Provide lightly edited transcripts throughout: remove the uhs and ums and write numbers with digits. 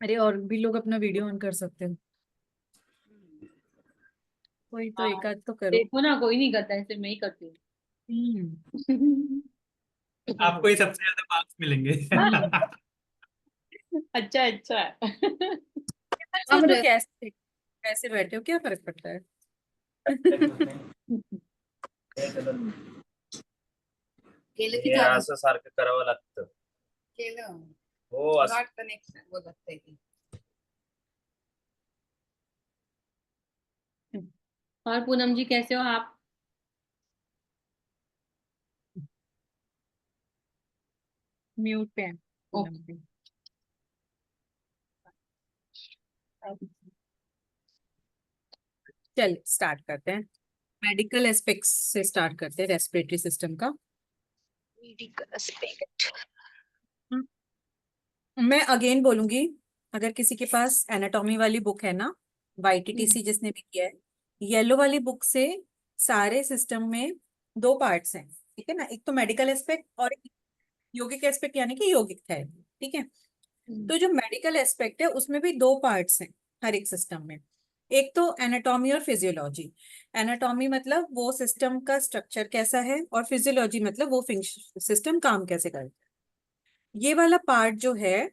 अरे और भी लोग अपना वीडियो ऑन कर सकते हैं। कोई तो हाँ, एक आध तो करो। देखो ना, कोई नहीं करता, ऐसे मैं ही करती हम्म। हूँ। आपको ही सबसे ज्यादा मार्क्स मिलेंगे। अच्छा अच्छा। वैसे हम लोग कैसे कैसे बैठे हो, क्या फर्क पड़ता है? केलं की हे झालं असं सारखं करावं लागतं. केलं. हो मला असं. वाटतं नेक्स्ट बोलत ते. और पूनम जी कैसे हो आप? म्यूट पे है पूनम ओके। पे। चल स्टार्ट करते हैं। मेडिकल एस्पेक्ट्स से स्टार्ट करते हैं, रेस्पिरेटरी सिस्टम का। Medical aspect. मैं अगेन बोलूंगी, अगर किसी के पास एनाटॉमी वाली बुक है ना, वाईटीटीसी जिसने भी किया है, येलो वाली बुक से सारे सिस्टम में दो पार्ट्स हैं, ठीक है ना। एक तो मेडिकल एस्पेक्ट और एक योगिक एस्पेक्ट, यानी कि योगिक थेरेपी, ठीक है। तो जो मेडिकल एस्पेक्ट है उसमें भी दो पार्ट्स हैं हर एक सिस्टम में। एक तो एनाटॉमी और फिजियोलॉजी। एनाटॉमी मतलब वो सिस्टम का स्ट्रक्चर कैसा है, और फिजियोलॉजी मतलब वो सिस्टम काम कैसे करता है। ये वाला पार्ट जो है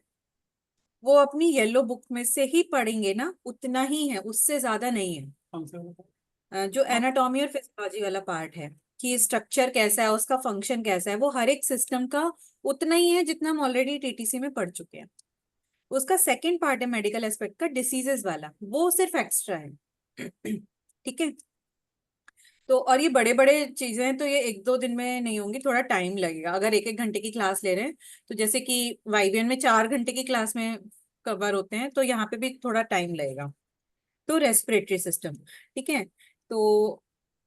वो अपनी येलो बुक में से ही पढ़ेंगे ना, उतना ही है, उससे ज्यादा नहीं है। जो एनाटॉमी और फिजियोलॉजी वाला पार्ट है कि स्ट्रक्चर कैसा है, उसका फंक्शन कैसा है, वो हर एक सिस्टम का उतना ही है जितना हम ऑलरेडी टीटीसी में पढ़ चुके हैं। उसका सेकंड पार्ट है मेडिकल एस्पेक्ट का, डिसीजेस वाला, वो सिर्फ एक्स्ट्रा है। ठीक है। तो और ये बड़े बड़े चीजें हैं, तो ये एक दो दिन में नहीं होंगी, थोड़ा टाइम लगेगा। अगर एक एक घंटे की क्लास ले रहे हैं, तो जैसे कि वाइबियन में 4 घंटे की क्लास में कवर होते हैं, तो यहाँ पे भी थोड़ा टाइम लगेगा। तो रेस्पिरेटरी सिस्टम, ठीक है। तो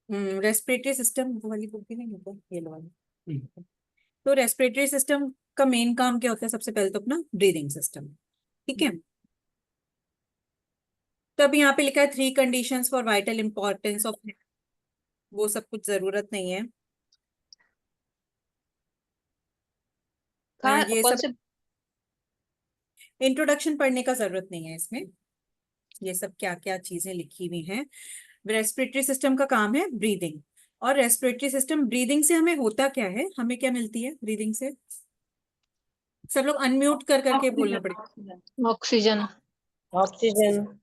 रेस्पिरेटरी सिस्टम वाली बुक भी नहीं होता, ये लो वाली। तो रेस्पिरेटरी सिस्टम का मेन काम क्या होता है? सबसे पहले तो अपना ब्रीदिंग सिस्टम, ठीक है। तो अभी यहाँ पे लिखा है 3 conditions for vital importance of, वो सब कुछ जरूरत नहीं है। ये कौन सब से? इंट्रोडक्शन पढ़ने का जरूरत नहीं है इसमें। ये सब क्या क्या चीजें लिखी हुई हैं। रेस्पिरेटरी सिस्टम का काम है ब्रीदिंग। और रेस्पिरेटरी सिस्टम, ब्रीदिंग से हमें होता क्या है, हमें क्या मिलती है ब्रीदिंग से? सब लोग अनम्यूट कर करके बोलना ऑक्सीजन पड़ेगा। Oxygen oxygen. ऑक्सीजन। ऑक्सीजन।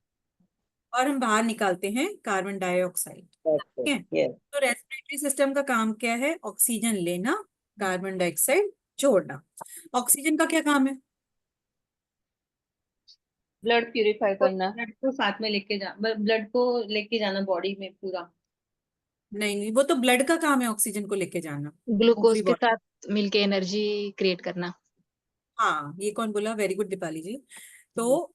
और हम बाहर निकालते हैं कार्बन डाइऑक्साइड, ओके। ठीक है। यस। तो रेस्पिरेटरी सिस्टम का काम क्या है? ऑक्सीजन लेना, कार्बन डाइऑक्साइड छोड़ना। ऑक्सीजन का क्या काम है? ब्लड प्यूरिफाई करना, ब्लड को साथ में लेके जा, ब्लड को लेके जाना बॉडी में पूरा। नहीं नहीं, वो तो ब्लड का काम है ऑक्सीजन को लेके जाना, ग्लूकोज पूरी के बॉडी। साथ मिलके एनर्जी क्रिएट करना। हाँ, ये कौन बोला? वेरी गुड दीपाली जी। तो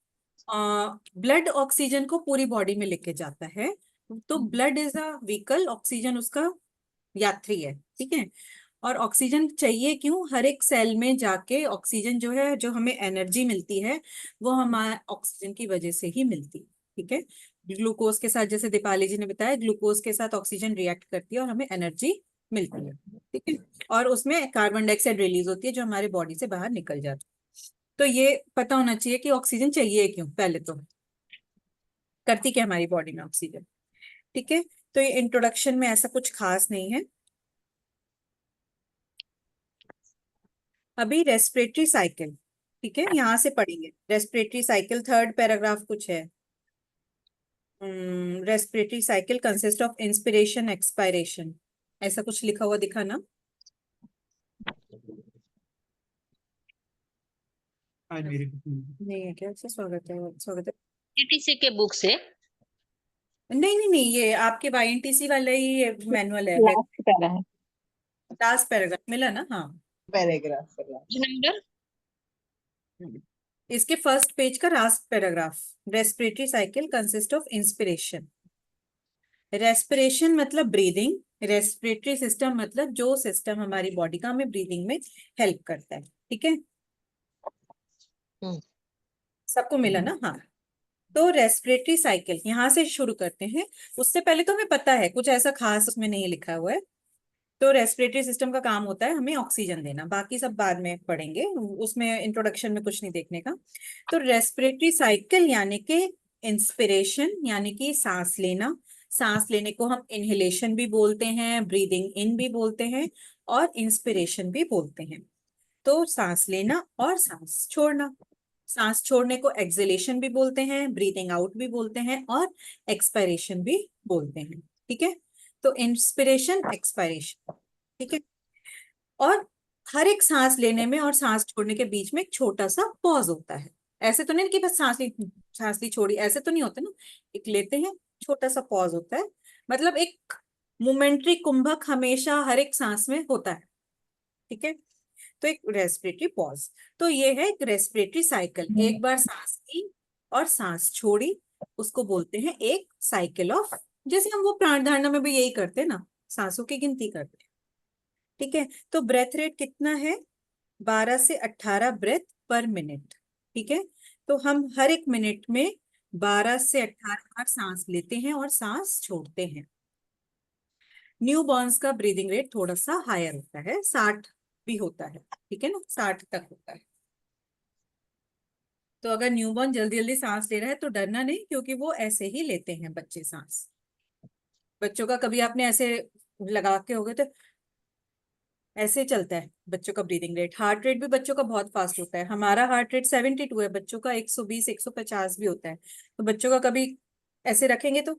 ब्लड ऑक्सीजन को पूरी बॉडी में लेके जाता है। तो blood is a vehicle, oxygen उसका यात्री है, ठीक है। और ऑक्सीजन चाहिए क्यों? हर एक सेल में जाके ऑक्सीजन जो है, जो हमें एनर्जी मिलती है, वो हमारे ऑक्सीजन की वजह से ही मिलती है, ठीक है। ग्लूकोज के साथ, जैसे दीपाली जी ने बताया, ग्लूकोज के साथ ऑक्सीजन रिएक्ट करती है और हमें एनर्जी मिलती है, ठीक है। और उसमें कार्बन डाइऑक्साइड रिलीज होती है जो हमारे बॉडी से बाहर निकल जाती है। तो ये पता होना चाहिए कि ऑक्सीजन चाहिए क्यों, पहले तो करती क्या हमारी बॉडी में ऑक्सीजन, ठीक है। तो ये इंट्रोडक्शन में ऐसा कुछ खास नहीं है। अभी रेस्पिरेटरी साइकिल, ठीक है, यहाँ से पढ़ेंगे रेस्पिरेटरी साइकिल, थर्ड पैराग्राफ कुछ है। Respiratory cycle consist of inspiration expiration, ऐसा कुछ लिखा हुआ दिखा ना? आज मेरी नहीं है क्या? अच्छा, स्वागत है, स्वागत है। टीटीसी के बुक से नहीं नहीं नहीं, ये आपके वाईएनटीसी वाला ही मैनुअल है। लास्ट पैरा है। लास्ट पैराग्राफ मिला ना? हाँ। पैराग्राफ। नंबर हम्म। इसके फर्स्ट पेज का last paragraph, respiratory cycle consist of inspiration. Respiration मतलब ब्रीदिंग, रेस्पिरेटरी सिस्टम मतलब जो सिस्टम हमारी बॉडी का हमें ब्रीदिंग में हेल्प करता है, ठीक है। सबको मिला ना? हाँ। तो रेस्पिरेटरी साइकिल यहाँ से शुरू करते हैं। उससे पहले तो हमें पता है कुछ ऐसा खास उसमें नहीं लिखा हुआ है। तो रेस्पिरेटरी सिस्टम का काम होता है हमें ऑक्सीजन देना, बाकी सब बाद में पढ़ेंगे, उसमें इंट्रोडक्शन में कुछ नहीं देखने का। तो रेस्पिरेटरी साइकिल यानी कि इंस्पिरेशन यानी कि सांस लेना, सांस लेने को हम इनहेलेशन भी बोलते हैं, ब्रीदिंग इन भी बोलते हैं और इंस्पिरेशन भी बोलते हैं। तो सांस लेना और सांस छोड़ना, सांस छोड़ने को एक्सहेलेशन भी बोलते हैं, ब्रीदिंग आउट भी बोलते हैं और एक्सपायरेशन भी बोलते हैं। ठीक है, तो इंस्पिरेशन एक्सपायरेशन। ठीक है, और हर एक सांस लेने में और सांस छोड़ने के बीच में एक छोटा सा पॉज होता है। ऐसे तो नहीं कि बस सांस ली छोड़ी, ऐसे तो नहीं होता ना, एक लेते हैं छोटा सा पॉज होता है, मतलब एक मोमेंट्री कुंभक हमेशा हर एक सांस में होता है। ठीक है, तो एक रेस्पिरेटरी पॉज, तो ये है एक रेस्पिरेटरी साइकिल, एक बार सांस ली और सांस छोड़ी, उसको बोलते हैं एक साइकिल ऑफ, जैसे हम वो प्राण धारणा में भी यही करते हैं ना, सांसों की गिनती करते हैं। ठीक है, तो ब्रेथ रेट कितना है, 12 से 18 ब्रेथ पर मिनट। ठीक है, तो हम हर एक मिनट में 12 से 18 बार सांस लेते हैं और सांस छोड़ते हैं। न्यू बॉर्न्स का ब्रीदिंग रेट थोड़ा सा हायर होता है, 60 भी होता है। ठीक है ना, 60 तक होता है। तो अगर न्यूबॉर्न जल्दी जल्दी सांस ले रहा है तो डरना नहीं, क्योंकि वो ऐसे ही लेते हैं बच्चे सांस। बच्चों का कभी आपने ऐसे लगा के होगे तो ऐसे चलता है बच्चों का ब्रीदिंग रेट। हार्ट रेट भी बच्चों का बहुत फास्ट होता है, हमारा हार्ट रेट 72 है, बच्चों का 120 150 भी होता है। तो बच्चों का कभी ऐसे रखेंगे तो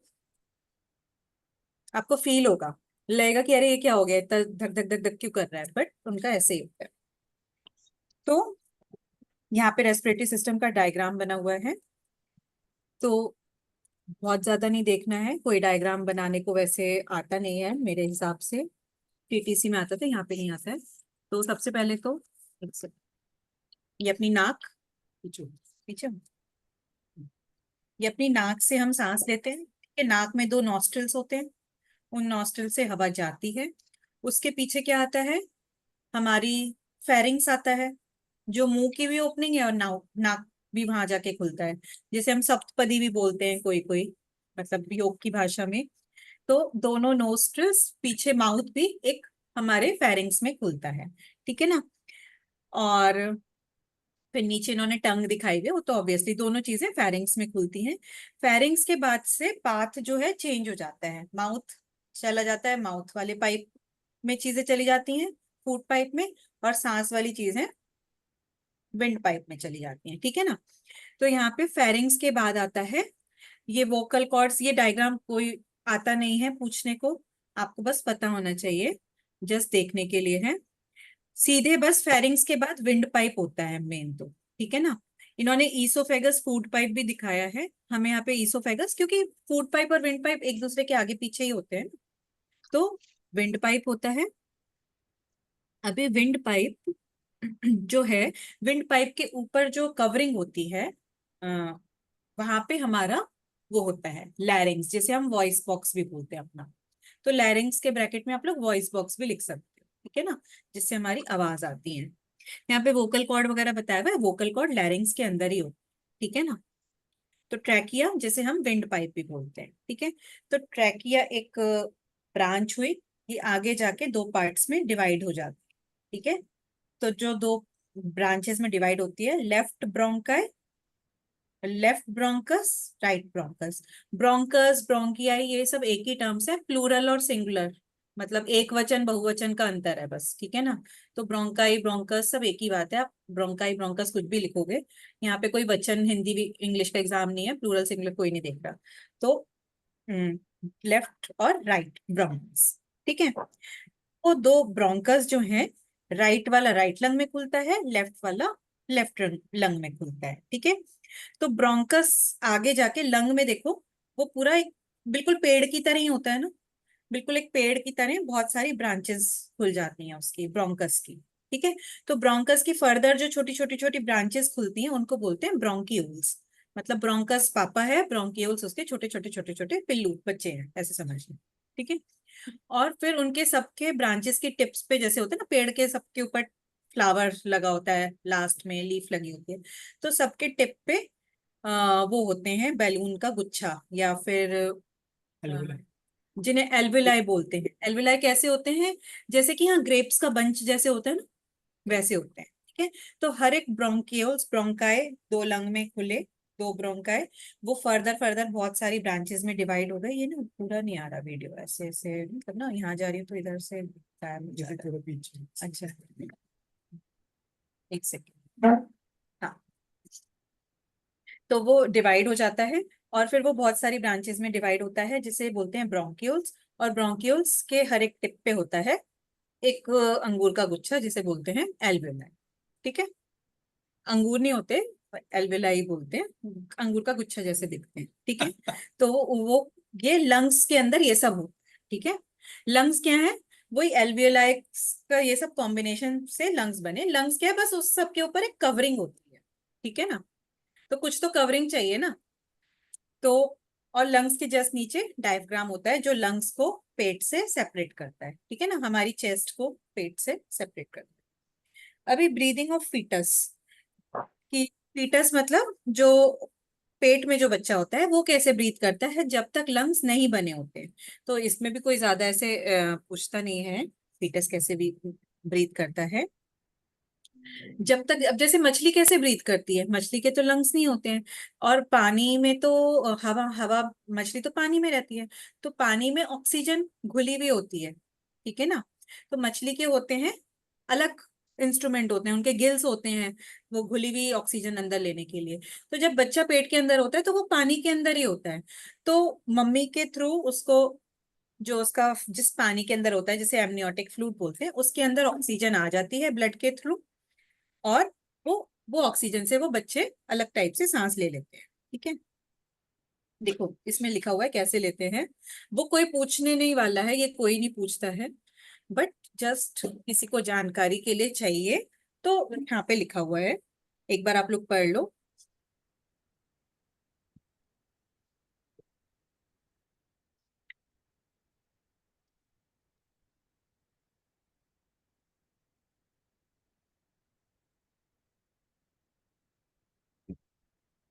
आपको फील होगा, लगेगा कि अरे ये क्या हो गया, इतना धक धक धक धक क्यों कर रहा है, बट उनका ऐसे ही होता है। तो यहाँ पे रेस्पिरेटरी सिस्टम का डायग्राम बना हुआ है, तो बहुत ज्यादा नहीं देखना है, कोई डायग्राम बनाने को वैसे आता नहीं है मेरे हिसाब से, टीटीसी में आता था, यहाँ पे नहीं आता है। तो सबसे पहले तो ये अपनी नाक पीछे पीछे, ये अपनी नाक से हम सांस लेते हैं। ठीक है, नाक में 2 नॉस्ट्रिल्स होते हैं, उन नॉस्ट्रिल से हवा जाती है। उसके पीछे क्या आता है, हमारी फेरिंग्स आता है, जो मुंह की भी ओपनिंग है और नाक भी वहां जाके खुलता है, जिसे हम सप्तपदी भी बोलते हैं कोई कोई, मतलब योग की भाषा में। तो दोनों नोस्ट्रिल्स, पीछे माउथ भी एक हमारे फेरिंग्स में खुलता है। ठीक है ना, और फिर नीचे इन्होंने टंग दिखाई हुई है, वो तो ऑब्वियसली दोनों चीजें फेरिंग्स में खुलती हैं। फेरिंग्स के बाद से पाथ जो है चेंज हो जाता है, माउथ चला जाता है, माउथ वाले पाइप में चीजें चली जाती हैं, फूड पाइप में, और सांस वाली चीजें विंड पाइप में चली जाती हैं। ठीक है ना, तो यहाँ पे फेरिंग्स के बाद आता है ये वोकल कॉर्ड्स। ये डायग्राम कोई आता नहीं है पूछने को, आपको बस पता होना चाहिए, जस्ट देखने के लिए है। सीधे बस फेरिंग्स के बाद विंड पाइप होता है मेन तो। ठीक है ना, इन्होंने ईसोफेगस फूड पाइप भी दिखाया है हमें यहाँ पे, ईसोफेगस, क्योंकि फूड पाइप और विंड पाइप एक दूसरे के आगे पीछे ही होते हैं, तो विंड पाइप होता है। अभी विंड पाइप जो है, विंड पाइप के ऊपर जो कवरिंग होती है, वहां पे हमारा वो होता है लैरिंग्स, जिसे हम वॉइस बॉक्स भी बोलते हैं अपना। तो लैरिंग्स के ब्रैकेट में आप लोग वॉइस बॉक्स भी लिख सकते हो। ठीक है ना, जिससे हमारी आवाज आती है। यहाँ पे वोकल कॉर्ड वगैरह बताया हुआ है, वोकल कॉर्ड लैरिंग्स के अंदर ही हो। ठीक है ना, तो ट्रैकिया जिसे हम विंड पाइप भी बोलते हैं। ठीक है, तो ट्रैकिया एक ब्रांच हुई, ये आगे जाके 2 पार्ट्स में डिवाइड हो जाती है। ठीक है, तो जो 2 ब्रांचेस में डिवाइड होती है, left bronchi, left bronchus, right bronchus. Bronchus, bronchi, ये सब एक ही टर्म्स है, प्लूरल और सिंगुलर, मतलब एक वचन बहुवचन का अंतर है बस। ठीक है ना, तो ब्रोंकाई ब्रोंकस सब एक ही बात है, आप ब्रोंकाई ब्रोंकस कुछ भी लिखोगे, यहाँ पे कोई वचन हिंदी भी इंग्लिश का एग्जाम नहीं है, प्लूरल सिंगुलर कोई नहीं देख रहा। तो लेफ्ट और राइट ब्रोंकस। ठीक है, वो 2 ब्रोंकस जो है, राइट वाला राइट लंग में खुलता है, लेफ्ट वाला लेफ्ट लंग में खुलता है। ठीक है, तो ब्रोंकस आगे जाके लंग में देखो, वो पूरा एक बिल्कुल पेड़ की तरह ही होता है ना, बिल्कुल एक पेड़ की तरह बहुत सारी ब्रांचेस खुल जाती हैं उसकी, ब्रोंकस की। ठीक है, तो ब्रोंकस की फर्दर जो छोटी छोटी छोटी ब्रांचेस खुलती हैं उनको बोलते हैं ब्रोंकियोल्स। मतलब ब्रोंकस पापा है, ब्रोंकियोल्स उसके छोटे छोटे छोटे छोटे पिल्लू बच्चे हैं, ऐसे समझिए। ठीक है, और फिर उनके सबके ब्रांचेस की टिप्स पे, जैसे होते हैं ना पेड़ के सबके ऊपर फ्लावर लगा होता है, लास्ट में लीफ लगी होती है, तो सबके टिप पे वो होते हैं बैलून का गुच्छा, या फिर हेलो। जिन्हें एल्विलाई बोलते हैं। एल्विलाई कैसे होते हैं, जैसे कि यहाँ ग्रेप्स का बंच जैसे होता है ना, वैसे होते हैं। ठीक है, तो हर एक ब्रोंकियोल्स, ब्रोंकाई, दो लंग में खुले, दो ब्रोंकाई, वो फर्दर फर्दर बहुत सारी ब्रांचेस में डिवाइड हो गए। ये ना पूरा नहीं आ रहा वीडियो, ऐसे ऐसे मतलब ना, यहाँ जा रही हूँ तो इधर से दिखता है मुझे। थोड़ा पीछे। अच्छा, एक सेकेंड। हाँ, तो वो डिवाइड हो जाता है और फिर वो बहुत सारी ब्रांचेस में डिवाइड होता है, जिसे बोलते हैं ब्रोंक्यूल्स। और ब्रोंक्यूल्स के हर एक टिप पे होता है एक अंगूर का गुच्छा, जिसे बोलते हैं एल्वेलाई। ठीक है, अंगूर नहीं होते, एल्वेलाई बोलते हैं, अंगूर का गुच्छा जैसे दिखते हैं। ठीक है, तो वो ये लंग्स के अंदर ये सब होता है। ठीक है, लंग्स क्या है, वही एल्वियोलाई का ये सब कॉम्बिनेशन से लंग्स बने। लंग्स क्या है, बस उस सब के ऊपर एक कवरिंग होती है। ठीक है ना, तो कुछ तो कवरिंग चाहिए ना। तो और लंग्स के जस्ट नीचे डायफ्राम होता है, जो लंग्स को पेट से सेपरेट करता है। ठीक है ना, हमारी चेस्ट को पेट से सेपरेट करता है। अभी ब्रीदिंग ऑफ फीटस कि फीटस मतलब जो पेट में जो बच्चा होता है वो कैसे ब्रीथ करता है जब तक लंग्स नहीं बने होते हैं। तो इसमें भी कोई ज्यादा ऐसे पूछता नहीं है फीटस कैसे भी ब्रीथ करता है। जब तक, अब जैसे मछली कैसे ब्रीथ करती है, मछली के तो लंग्स नहीं होते हैं। और पानी में तो हवा हवा, मछली तो पानी में रहती है, तो पानी में ऑक्सीजन घुली हुई होती है। ठीक है ना, तो मछली के होते हैं अलग इंस्ट्रूमेंट होते हैं, उनके गिल्स होते हैं वो घुली हुई ऑक्सीजन अंदर लेने के लिए। तो जब बच्चा पेट के अंदर होता है तो वो पानी के अंदर ही होता है। तो मम्मी के थ्रू उसको, जो उसका जिस पानी के अंदर होता है जिसे एमनियोटिक फ्लूइड बोलते हैं, उसके अंदर ऑक्सीजन आ जाती है ब्लड के थ्रू। और वो ऑक्सीजन से वो बच्चे अलग टाइप से सांस ले लेते हैं। ठीक है, देखो इसमें लिखा हुआ है कैसे लेते हैं। वो कोई पूछने नहीं वाला है, ये कोई नहीं पूछता है, बट जस्ट किसी को जानकारी के लिए चाहिए, तो यहाँ पे लिखा हुआ है, एक बार आप लोग पढ़ लो।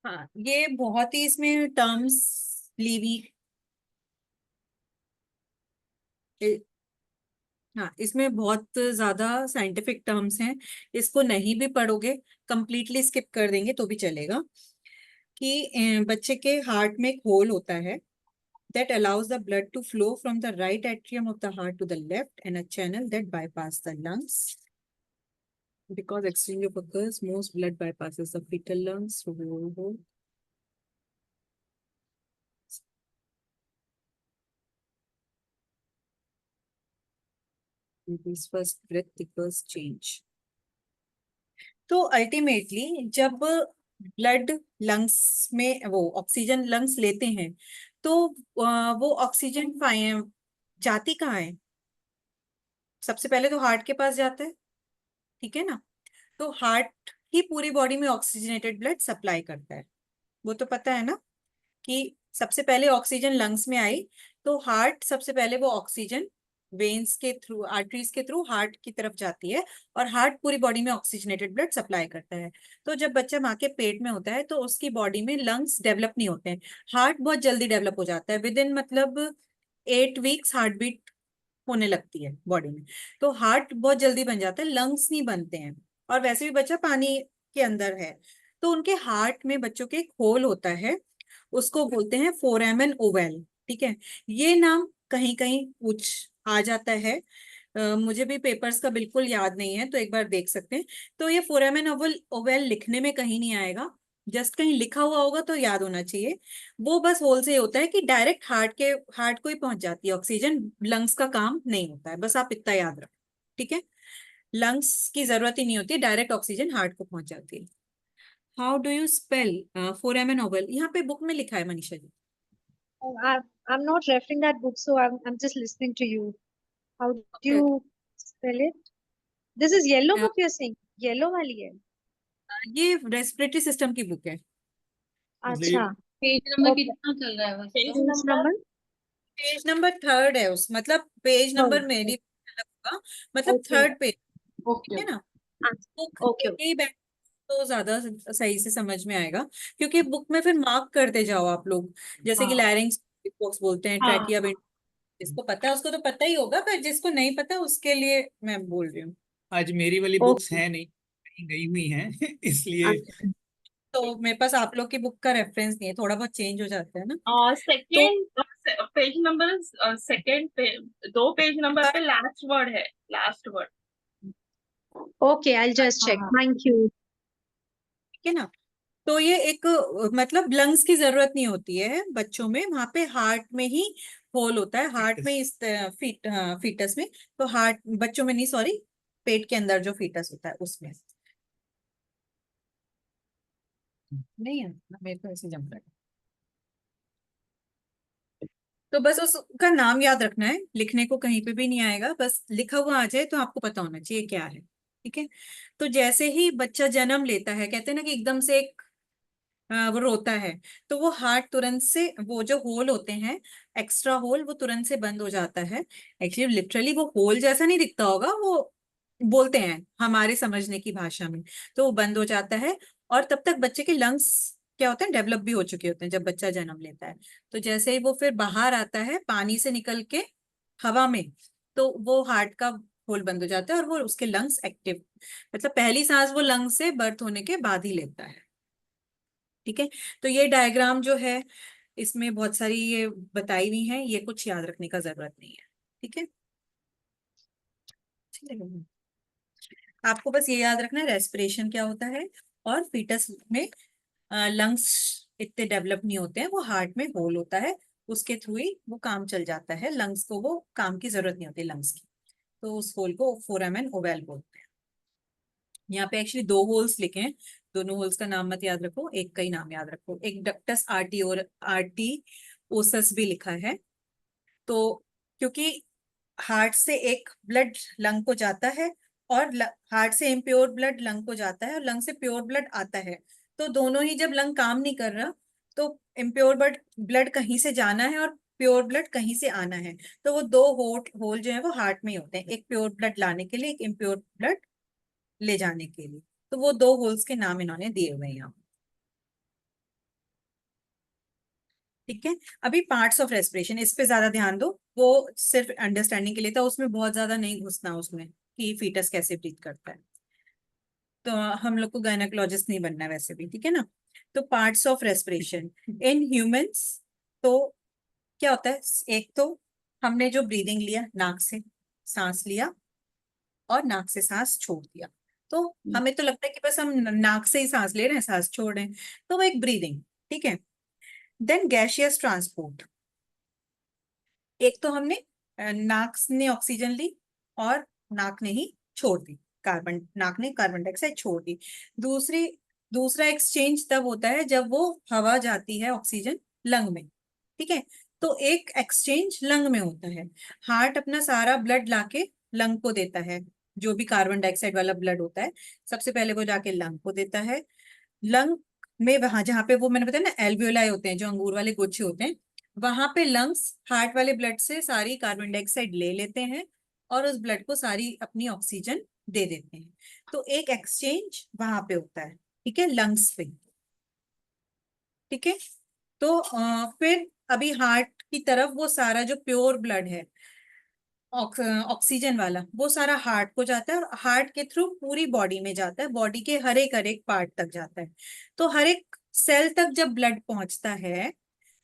हाँ, ये बहुत ही इसमें टर्म्स लीवी, हाँ इसमें बहुत ज्यादा साइंटिफिक टर्म्स हैं। इसको नहीं भी पढ़ोगे, कंप्लीटली स्किप कर देंगे तो भी चलेगा। कि बच्चे के हार्ट में एक होल होता है that allows the blood to flow from the right atrium of the heart to the left, and a channel that bypass the lungs. Because exchange of occurs, most blood bypasses the fetal lungs. This first breath, the first change. तो ultimately जब blood lungs में वो oxygen lungs लेते हैं, तो वो oxygen जाती कहाँ है, सबसे पहले तो हार्ट के पास जाता है। ठीक है ना, तो हार्ट ही पूरी बॉडी में ऑक्सीजनेटेड ब्लड सप्लाई करता है। वो तो पता है ना कि सबसे पहले ऑक्सीजन लंग्स में आई, तो हार्ट सबसे पहले वो ऑक्सीजन वेन्स के थ्रू, आर्टरीज के थ्रू हार्ट की तरफ जाती है, और हार्ट पूरी बॉडी में ऑक्सीजनेटेड ब्लड सप्लाई करता है। तो जब बच्चा माँ के पेट में होता है तो उसकी बॉडी में लंग्स डेवलप नहीं होते हैं, हार्ट बहुत जल्दी डेवलप हो जाता है। विद इन मतलब 8 वीक्स हार्ट बीट होने लगती है बॉडी में। तो हार्ट बहुत जल्दी बन जाता है, लंग्स नहीं बनते हैं। और वैसे भी बच्चा पानी के अंदर है, तो उनके हार्ट में बच्चों के एक होल होता है, उसको बोलते हैं फोरामेन ओवल। ठीक है, ये नाम कहीं कहीं पूछ आ जाता है, मुझे भी पेपर्स का बिल्कुल याद नहीं है, तो एक बार देख सकते हैं। तो ये फोरामेन ओवल ओवल लिखने में कहीं नहीं आएगा, जस्ट कहीं लिखा हुआ होगा तो याद होना चाहिए। वो बस होल से होता है कि डायरेक्ट हार्ट को ही पहुंच जाती है ऑक्सीजन, लंग्स का काम नहीं होता है, बस आप इतना याद रखो। ठीक है, लंग्स की जरूरत ही नहीं होती, डायरेक्ट ऑक्सीजन हार्ट को पहुंच जाती है। How do you spell foramen Oval, यहाँ पे बुक में लिखा है Manisha ji. Oh, I'm not referring that book, so I'm just listening to you. How do Okay, you okay. spell it? This is yellow Uh, book you're saying? Yellow वाली है? ये respiratory system की book है। अच्छा, page number okay. कितना चल रहा है बस पेज तो? Page number? पेज नंबर 3 है उस, मतलब पेज नंबर Third. मेरी अलग होगा, मतलब Okay. 3rd page. ठीक ओके है ना, अच्छा, बुक okay. लेके ही बैठ तो ज्यादा सही से समझ में आएगा, क्योंकि बुक में फिर मार्क करते जाओ आप लोग, जैसे कि हाँ लैरिंग्स बॉक्स बोलते हैं, हाँ ट्रैकिया, जिसको पता है उसको तो पता ही होगा, पर जिसको नहीं पता उसके लिए मैं बोल रही हूँ। आज मेरी वाली बुक्स Okay. है नहीं, कहीं गई हुई हैं इसलिए। अच्छा. तो मेरे पास आप लोग की बुक का रेफरेंस नहीं है, थोड़ा बहुत चेंज हो जाता है ना। तो second page number, second page, 2 page number पे लास्ट वर्ड है, last word. Okay, I'll just check. हाँ। Thank you. ठीक है ना। तो ये एक मतलब लंग्स की जरूरत नहीं होती है बच्चों में, वहां पे हार्ट में ही होल होता है, हार्ट में इस फीटस में। तो हार्ट बच्चों में नहीं, सॉरी, पेट के अंदर जो फीटस होता है उसमें नहीं है। मेरे को ऐसे जम रहा है। तो बस उसका नाम याद रखना है, लिखने को कहीं पे भी नहीं आएगा, बस लिखा हुआ आ जाए तो आपको पता होना चाहिए क्या है। ठीक है। तो जैसे ही बच्चा जन्म लेता है, कहते हैं ना कि एकदम से एक वो रोता है, तो वो हार्ट तुरंत से, वो जो होल होते हैं एक्स्ट्रा होल, वो तुरंत से बंद हो जाता है। एक्चुअली लिटरली वो होल जैसा नहीं दिखता होगा, वो बोलते हैं हमारे समझने की भाषा में, तो वो बंद हो जाता है। और तब तक बच्चे के लंग्स क्या होते हैं, डेवलप भी हो चुके होते हैं जब बच्चा जन्म लेता है। तो जैसे ही वो फिर बाहर आता है पानी से निकल के हवा में, तो वो हार्ट का होल बंद हो जाता है और वो उसके लंग्स एक्टिव, मतलब पहली सांस वो लंग से बर्थ होने के बाद ही लेता है। ठीक है। तो ये डायग्राम जो है इसमें बहुत सारी ये बताई हुई है, ये कुछ याद रखने का जरूरत नहीं है। ठीक है। चलिए, आपको बस ये याद रखना है रेस्पिरेशन क्या होता है, और फीटस में लंग्स इतने डेवलप नहीं होते हैं, वो हार्ट में होल होता है, उसके थ्रू ही वो काम चल जाता है, लंग्स को वो काम की जरूरत नहीं होती लंग्स की। तो उस होल को फोरामेन ओवल बोलते हैं। यहाँ पे एक्चुअली 2 होल्स लिखे हैं, दोनों होल्स का नाम मत याद रखो, एक का ही नाम याद रखो। एक डक्टस आर्टी और आर्टी ओसस भी लिखा है। तो क्योंकि हार्ट से एक ब्लड लंग को जाता है, और हार्ट से इम्प्योर ब्लड लंग को जाता है, और लंग से प्योर ब्लड आता है, तो दोनों ही जब लंग काम नहीं कर रहा, तो इम्प्योर ब्लड कहीं से जाना है और प्योर ब्लड कहीं से आना है। तो वो 2 होल जो है वो हार्ट में ही होते हैं, एक प्योर ब्लड लाने के लिए, एक इम्प्योर ब्लड ले जाने के लिए। तो वो 2 होल्स के नाम इन्होंने दिए हुए हैं यहाँ। ठीक है। अभी पार्ट्स ऑफ रेस्पिरेशन, इस पे ज्यादा ध्यान दो, वो सिर्फ अंडरस्टैंडिंग के लिए था, उसमें बहुत ज्यादा नहीं घुसना उसमें कि फीटस कैसे ब्रीथ करता है। तो हम लोग को गायनेकोलॉजिस्ट नहीं बनना है वैसे भी, ठीक है ना। तो parts of respiration in humans, तो क्या होता है, एक तो हमने जो ब्रीदिंग लिया, नाक से सांस लिया और नाक से सांस छोड़ दिया, तो हमें तो लगता है कि बस हम नाक से ही सांस ले रहे हैं, सांस छोड़ रहे हैं, तो वो एक ब्रीदिंग। ठीक है। देन गैसियस ट्रांसपोर्ट, एक तो हमने नाक ने ऑक्सीजन ली और नाक ने ही छोड़ दी, नाक ने कार्बन डाइऑक्साइड छोड़ दी। दूसरी दूसरा एक्सचेंज तब होता है जब वो हवा जाती है ऑक्सीजन लंग में। ठीक है। तो एक एक्सचेंज लंग में होता है, हार्ट अपना सारा ब्लड लाके लंग को देता है, जो भी कार्बन डाइऑक्साइड वाला ब्लड होता है सबसे पहले वो जाके लंग को देता है। लंग में वहां जहाँ पे वो मैंने बताया ना एल्वियोलाई होते हैं, जो अंगूर वाले गुच्छे होते हैं, वहां पे लंग्स हार्ट वाले ब्लड से सारी कार्बन डाइऑक्साइड ले लेते हैं और उस ब्लड को सारी अपनी ऑक्सीजन दे देते हैं। तो एक एक्सचेंज वहां पे होता है, ठीक है, लंग्स पे। ठीक है। तो फिर अभी हार्ट की तरफ वो सारा जो प्योर ब्लड है ऑक्सीजन वाला, वो सारा हार्ट को जाता है, और हार्ट के थ्रू पूरी बॉडी में जाता है, बॉडी के हर एक पार्ट तक जाता है। तो हर एक सेल तक जब ब्लड पहुंचता है,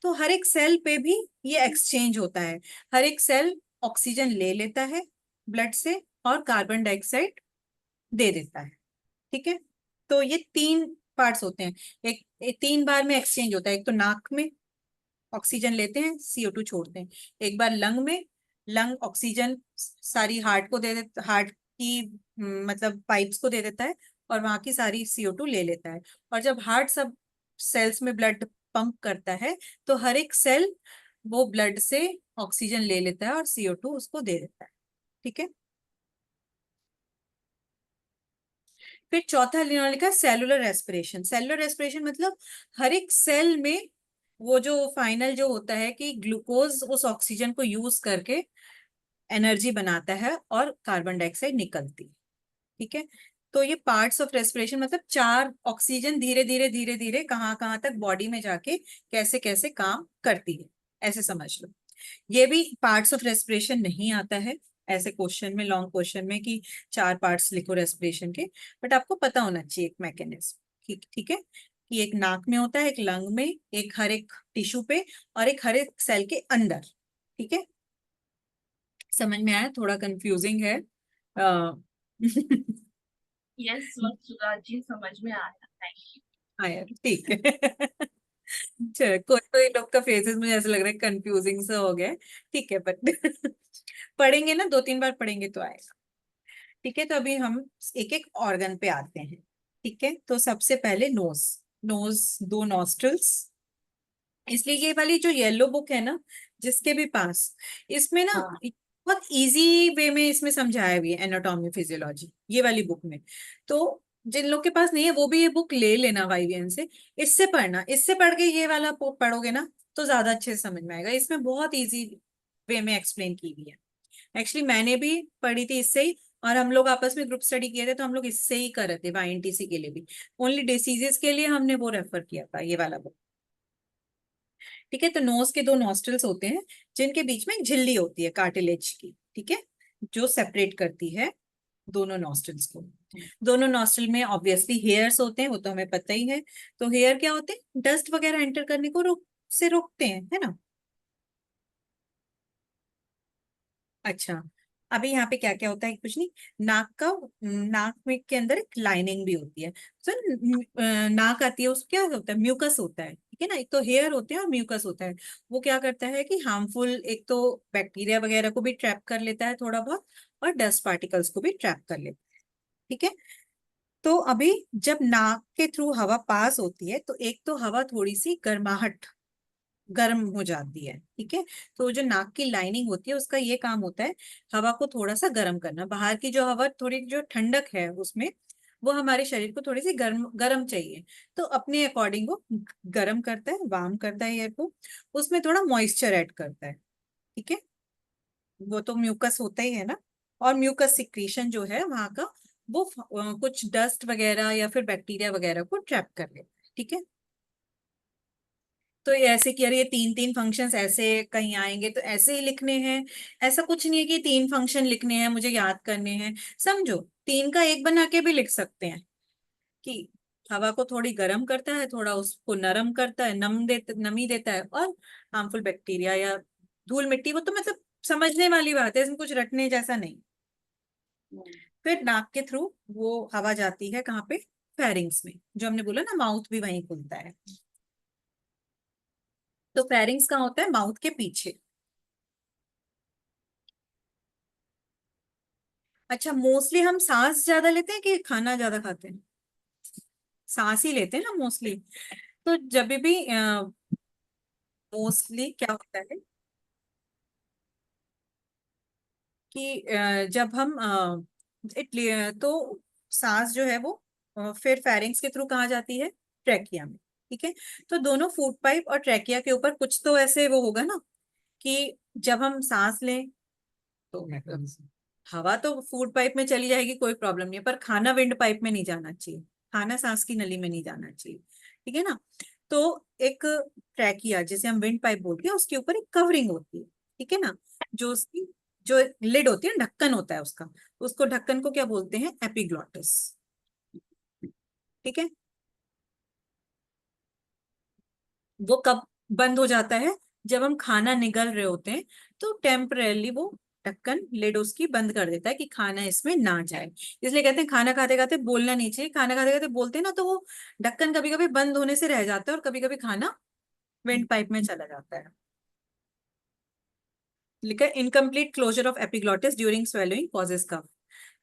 तो हर एक सेल पे भी ये एक्सचेंज होता है, हर एक सेल ऑक्सीजन ले लेता है ब्लड से और कार्बन डाइऑक्साइड दे देता है। ठीक है। तो ये 3 पार्ट्स होते हैं, एक 3 बार में एक्सचेंज होता है, एक तो नाक में ऑक्सीजन लेते हैं, CO2 छोड़ते हैं, एक बार लंग में, लंग ऑक्सीजन सारी हार्ट को दे देता, हार्ट की मतलब पाइप्स को दे देता है और वहां की सारी CO2 ले लेता है। और जब हार्ट सब सेल्स में ब्लड पंप करता है, तो हर एक सेल वो ब्लड से ऑक्सीजन ले लेता है और CO2 उसको दे देता है। ठीक है। फिर चौथा इन्होंने लिखा सेलुलर रेस्पिरेशन। सेलुलर रेस्पिरेशन मतलब हर एक सेल में वो जो फाइनल जो होता है कि ग्लूकोज उस ऑक्सीजन को यूज करके एनर्जी बनाता है और कार्बन डाइऑक्साइड निकलती है। ठीक है। तो ये पार्ट्स ऑफ रेस्पिरेशन मतलब 4 ऑक्सीजन धीरे धीरे धीरे धीरे कहाँ कहाँ तक बॉडी में जाके कैसे कैसे काम करती है, ऐसे समझ लो। ये भी पार्ट्स ऑफ रेस्पिरेशन नहीं आता है ऐसे क्वेश्चन में, लॉन्ग क्वेश्चन में कि 4 पार्ट्स लिखो रेस्पिरेशन के, बट आपको पता होना चाहिए एक मैकेनिज्म। ठीक ठीक है, कि एक नाक में होता है, एक लंग में, एक हर एक टिश्यू पे, और एक हर एक सेल के अंदर। ठीक है, समझ में आया? थोड़ा कंफ्यूजिंग है। यस सुधा जी, समझ में आया, थैंक यू। आया, ठीक है। चलो, कोई कोई लोग का फेसेस मुझे ऐसा लग रहा है कंफ्यूजिंग सा हो गया है। ठीक है, बट पढ़ेंगे ना, 2-3 बार पढ़ेंगे तो आएगा। ठीक है, तो अभी हम एक एक ऑर्गन पे आते हैं। ठीक है, तो सबसे पहले नोज। Knows, 2 nostrils. इसलिए ये वाली जो येलो बुक है ना, जिसके भी पास, इसमें ना हाँ। बहुत इजी वे में इसमें समझाया हुआ है एनाटॉमी फिजियोलॉजी, ये वाली बुक में। तो जिन लोग के पास नहीं है वो भी ये बुक ले लेना वाईवीएन से, इससे पढ़ना। इससे पढ़ के ये वाला पढ़ोगे ना तो ज्यादा अच्छे से समझ में आएगा। इसमें बहुत इजी वे में एक्सप्लेन की हुई है। एक्चुअली मैंने भी पढ़ी थी इससे ही, और हम लोग आपस में ग्रुप स्टडी किए थे तो हम लोग इससे ही कर रहे थे वाईएनटीसी के लिए भी। ओनली डिसीजेस के लिए हमने वो रेफर किया था, ये वाला बुक। ठीक है, तो नोज के 2 नॉस्ट्रल्स होते हैं, जिनके बीच में एक झिल्ली होती है कार्टिलेज की। ठीक है, जो सेपरेट करती है दोनों नॉस्ट्रल्स को। दोनों नॉस्ट्रल में ऑब्वियसली हेयर्स होते हैं, वो तो हमें पता ही है। तो हेयर क्या होते हैं? डस्ट वगैरह एंटर करने को रोकते हैं, है ना। अच्छा, अभी यहाँ पे क्या क्या होता है? कुछ नहीं। नाक में के अंदर एक लाइनिंग भी होती है। तो नाक आती है, उसको क्या होता है? म्यूकस होता है। ठीक है ना, एक तो हेयर होते हैं और म्यूकस होता है। वो क्या करता है कि हार्मफुल, एक तो बैक्टीरिया वगैरह को भी ट्रैप कर लेता है थोड़ा बहुत, और डस्ट पार्टिकल्स को भी ट्रैप कर लेता है। ठीक है, तो अभी जब नाक के थ्रू हवा पास होती है तो एक तो हवा थोड़ी सी गर्म हो जाती है। ठीक है, तो जो नाक की लाइनिंग होती है उसका ये काम होता है हवा को थोड़ा सा गर्म करना। बाहर की जो हवा थोड़ी जो ठंडक है उसमें, वो हमारे शरीर को थोड़ी सी गर्म गर्म चाहिए, तो अपने अकॉर्डिंग वो गर्म करता है, वार्म करता है एयर को, उसमें थोड़ा मॉइस्चर ऐड करता है। ठीक है, वो तो म्यूकस होता ही है ना। और म्यूकस सिक्रीशन जो है वहां का, वो कुछ डस्ट वगैरह या फिर बैक्टीरिया वगैरह को ट्रैप कर लेता है। ठीक है, तो ये ऐसे कि यार ये 3-3 फंक्शंस ऐसे कहीं आएंगे तो ऐसे ही लिखने हैं, ऐसा कुछ नहीं है कि 3 फंक्शन लिखने हैं मुझे याद करने हैं। समझो, 3 का 1 बना के भी लिख सकते हैं कि हवा को थोड़ी गर्म करता है, थोड़ा उसको नरम करता है, नमी देता है, और हार्मफुल बैक्टीरिया या धूल मिट्टी, वो तो मतलब समझने वाली बात है, इसमें कुछ रटने जैसा नहीं। फिर नाक के थ्रू वो हवा जाती है कहाँ पे? फेरिंग्स में, जो हमने बोला ना माउथ भी वहीं खुलता है। तो फेरिंग्स कहाँ होता है? माउथ के पीछे। अच्छा, मोस्टली हम सांस ज्यादा लेते हैं कि खाना ज्यादा खाते हैं? सांस ही लेते हैं ना मोस्टली। तो जब भी मोस्टली क्या होता है कि जब हम तो सांस जो है वो फिर फेरिंग्स के थ्रू कहाँ जाती है? ट्रैकिया में। ठीक है, तो दोनों फूड पाइप और ट्रैकिया के ऊपर कुछ तो ऐसे वो होगा ना, कि जब हम सांस लें तो हवा तो फूड पाइप में चली जाएगी, कोई प्रॉब्लम नहीं है, पर खाना विंड पाइप में नहीं जाना चाहिए, खाना सांस की नली में नहीं जाना चाहिए। ठीक है ना, तो एक ट्रैकिया जिसे हम विंड पाइप बोलते हैं, उसके ऊपर एक कवरिंग होती है। ठीक है ना, जो उसकी जो लिड होती है, ढक्कन होता है उसका, उसको ढक्कन को क्या बोलते हैं? एपिग्लॉटिस। ठीक है, वो कब बंद हो जाता है? जब हम खाना निगल रहे होते हैं, तो टेम्परेली वो ढक्कन लिड उसकी बंद कर देता है कि खाना इसमें ना जाए। इसलिए कहते हैं खाना खाते खाते बोलना नहीं चाहिए। खाना खाते खाते बोलते हैं ना तो वो ढक्कन कभी कभी बंद होने से रह जाता है, और कभी कभी खाना वेंट पाइप में चला जाता है। लिखा है incomplete closure of epiglottis during swallowing causes cough.